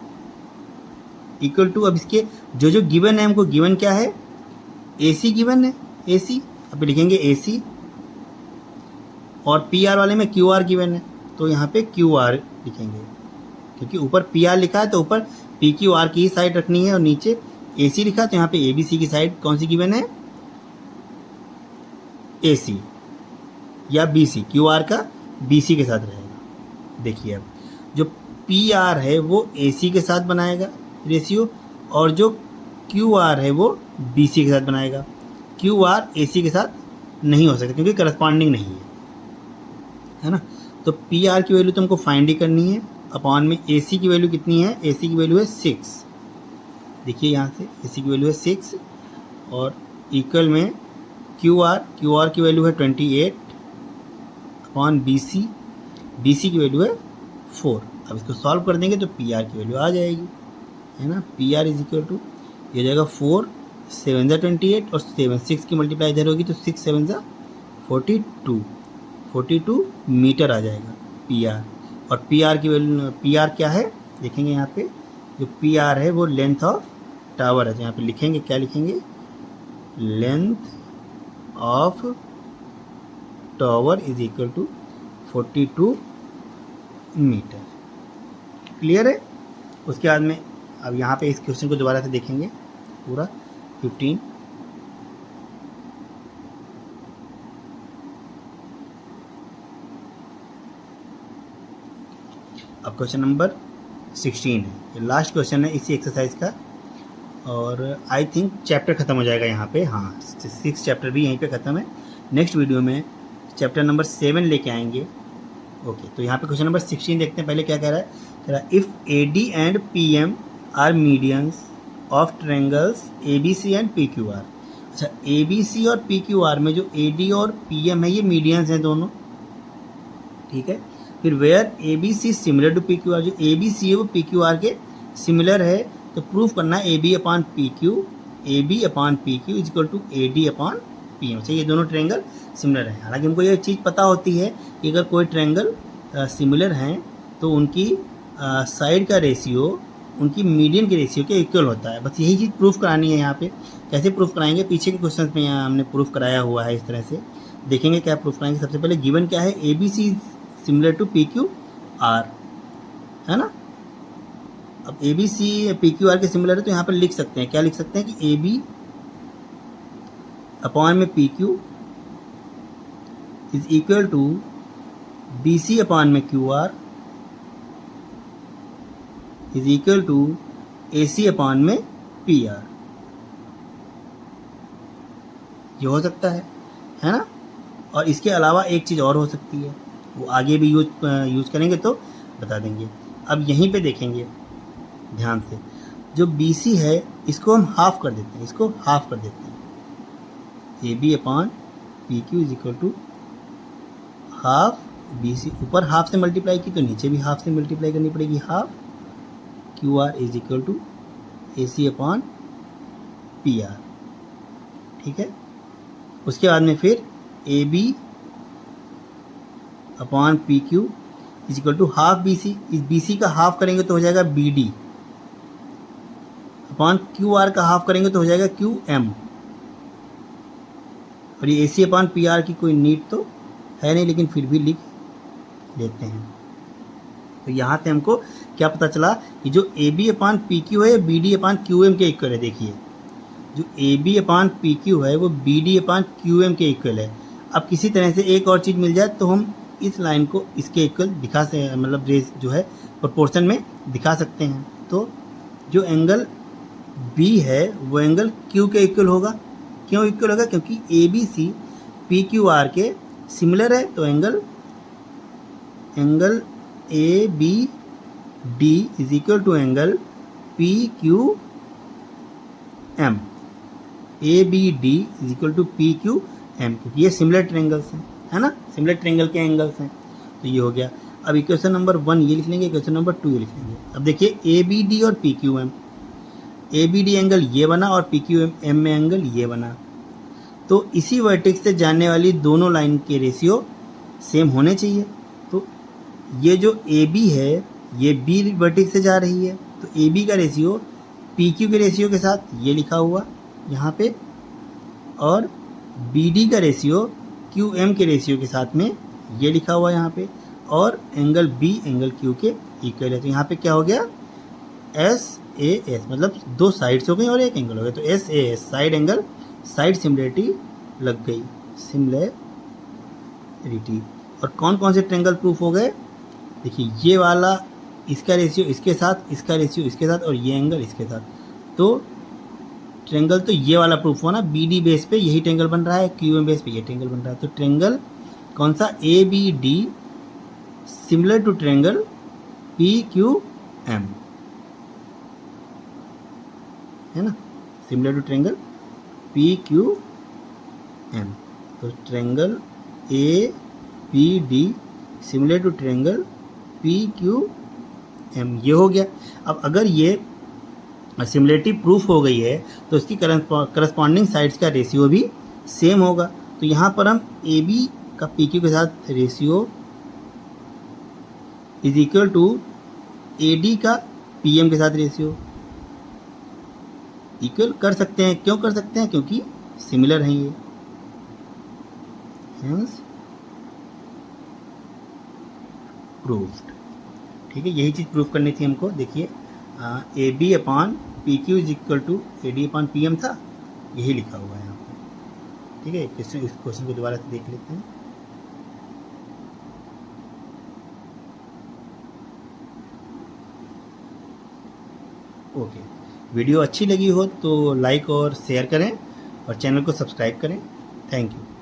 अब इसके जो गिवन है, हमको गिवन क्या है, AC गिवन है, AC। अब लिखेंगे AC, और PR वाले में QR गिवन है, तो यहाँ पे QR लिखेंगे, क्योंकि ऊपर PR लिखा है तो ऊपर PQR की ही साइड रखनी है, और नीचे AC लिखा है तो यहाँ पे ABC की साइड कौन सी गिवन है, AC या BC, QR का BC के साथ रहेगा। देखिए अब जो PR है वो AC के साथ बनाएगा रेशियो, और जो QR है वो BC के साथ बनाएगा। QR AC के साथ नहीं हो सकता क्योंकि करस्पॉन्डिंग नहीं है ना। तो PR की वैल्यू तो हमको फाइंड ही करनी है, अपॉन में AC की वैल्यू कितनी है, AC की वैल्यू है 6। देखिए यहाँ से AC की वैल्यू है 6, और इक्वल में QR की वैल्यू है 28 अपॉन BC की वैल्यू है 4। अब इसको सॉल्व कर देंगे तो PR की वैल्यू आ जाएगी, है ना। PR इज इक्वल टू, ये जाएगा 4 7 जा 28, और 7 6 की मल्टीप्लाई इधर होगी तो 6 7 जा 42 मीटर आ जाएगा PR। और PR की वैल्यू, PR क्या है देखेंगे यहाँ पे, जो PR है वो लेंथ ऑफ टावर है, तो यहाँ पे लिखेंगे, क्या लिखेंगे, length of tower is equal to 42 metre. Clear है। उसके बाद में अब यहाँ पे इस क्वेश्चन को दोबारा से देखेंगे पूरा 15। अब क्वेश्चन नंबर 16 है, ये लास्ट क्वेश्चन है इसी एक्सरसाइज का, और आई थिंक चैप्टर ख़त्म हो जाएगा यहाँ पे। हाँ, 6 चैप्टर भी यहीं पे ख़त्म है। नेक्स्ट वीडियो में चैप्टर नंबर 7 लेके आएंगे। ओके, तो यहाँ पे क्वेश्चन नंबर 16 देखते हैं। पहले क्या कह रहा है, कह रहा है if AD and PM are medians of triangles ABC and PQR। अच्छा, ABC और PQR में जो AD और PM है ये मीडियंस हैं दोनों, ठीक है। फिर where ABC similar to PQR, जो ABC है वो PQR के सिमिलर है, तो प्रूफ करना है AB upon PQ is equal to AD upon PM। अच्छा, ये दोनों ट्रायंगल सिमिलर हैं। हालांकि हमको ये चीज़ पता होती है कि अगर कोई ट्रायंगल सिमिलर हैं तो उनकी साइड का रेशियो उनकी मीडियन के रेशियो के इक्वल होता है। बस यही चीज़ प्रूफ करानी है यहाँ पे। कैसे प्रूफ कराएंगे, पीछे के क्वेश्चन में यहाँ हमने प्रूफ कराया हुआ है इस तरह से। देखेंगे क्या प्रूफ करेंगे। सबसे पहले गिवन क्या है, A B C is similar to P Q R, है ना। अब A B C P Q R के सिमिलर है तो यहाँ पर लिख सकते हैं, क्या लिख सकते हैं कि ए बी अपॉन में P Q is equal to B C upon में Q R is equal to A C upon में पी आर। ये हो सकता है ना। और इसके अलावा एक चीज़ और हो सकती है, वो आगे भी यूज करेंगे तो बता देंगे। अब यहीं पे देखेंगे ध्यान से, जो बी सी है इसको हम हाफ कर देते हैं, इसको हाफ कर देते हैं। A B upon P Q is equal to half B C, ऊपर हाफ से मल्टीप्लाई की तो नीचे भी हाफ से मल्टीप्लाई करनी पड़ेगी, half Q R is equal to A C upon P R. ठीक है। उसके बाद में फिर A B upon P Q is equal to half B C, इस बी सी का हाफ करेंगे तो हो जाएगा B D, upon Q R का हाफ करेंगे तो हो जाएगा क्यू एम। और ये A C upon P R की कोई नीड तो है नहीं, लेकिन फिर भी लिख लेते हैं। तो यहाँ से हमको क्या पता चला कि जो A B upon P Q है B D upon Q M के इक्वल है। देखिए जो A B upon P Q है वो B D upon Q M के इक्वल है। अब किसी तरह से एक और चीज़ मिल जाए तो हम इस लाइन को इसके इक्वल दिखा से, मतलब रेस जो है प्रोपोर्शन में दिखा सकते हैं। तो जो एंगल बी है वो एंगल क्यू के इक्वल होगा। क्यों इक्वल होगा? क्योंकि A B C P Q R के सिमिलर है। तो angle A B D is equal to angle P Q M. A B D is equal to P Q M, क्योंकि ये सिमिलर ट्रेंगल्स हैं, है ना, सिमिलर ट्रेंगल के angles हैं। तो ये हो गया। अब इक्वेशन नंबर 1 ये लिख लेंगे, इक्वेशन नंबर 2 ये लिख लेंगे। अब देखिए ए बी डी और P Q M, A B D angle ये बना और पी क्यू एम में एंगल ये बना। तो इसी वर्टेक्स से जाने वाली दोनों लाइन के रेशियो सेम होने चाहिए। तो ये जो ए बी है ये बी वर्टेक्स से जा रही है, तो ए बी का रेशियो पी क्यू के रेशियो के साथ ये लिखा हुआ यहाँ पे, और बी डी का रेशियो क्यू एम के रेशियो के साथ में ये लिखा हुआ यहाँ पे, और एंगल बी एंगल क्यू के इक्वल है। तो यहाँ पे क्या हो गया, एस ए एस, मतलब दो साइड्स हो गई और एक एंगल हो गया। तो S A S side angle, side similarity लग गई, सिमिलरिटी। और कौन कौन से ट्रेंगल प्रूफ हो गए? देखिए ये वाला इसका रेशियो इसके साथ, इसका रेशियो इसके साथ, और ये एंगल इसके साथ। तो ट्रेंगल तो ये वाला प्रूफ हुआ ना, बी डी बेस पे यही ट्रेंगल बन रहा है, क्यू एम बेस पे ये ट्रेंगल बन रहा है। तो ट्रेंगल कौन सा? A B D similar to triangle P Q M, है ना, similar to triangle P Q M. तो triangle A B D similar to triangle P Q M, ये हो गया। अब अगर ये सिमिलरिटी प्रूफ हो गई है तो इसकी करस्पॉन्डिंग साइड्स का रेशियो भी सेम होगा। तो यहाँ पर हम ए बी का पी क्यू के साथ ratio is equal to A D का पी एम के साथ रेशियो इक्वल कर सकते हैं। क्यों कर सकते हैं? क्योंकि सिमिलर हैं ये, हेंस प्रूव्ड। ठीक है, यही चीज़ प्रूफ करनी थी हमको। देखिए A B upon P Q is equal to A D upon P M था, यही लिखा हुआ है यहाँ पे। ठीक है, इस क्वेश्चन को दोबारा से देख लेते हैं। ओके, वीडियो अच्छी लगी हो तो लाइक और शेयर करें और चैनल को सब्सक्राइब करें। Thank you.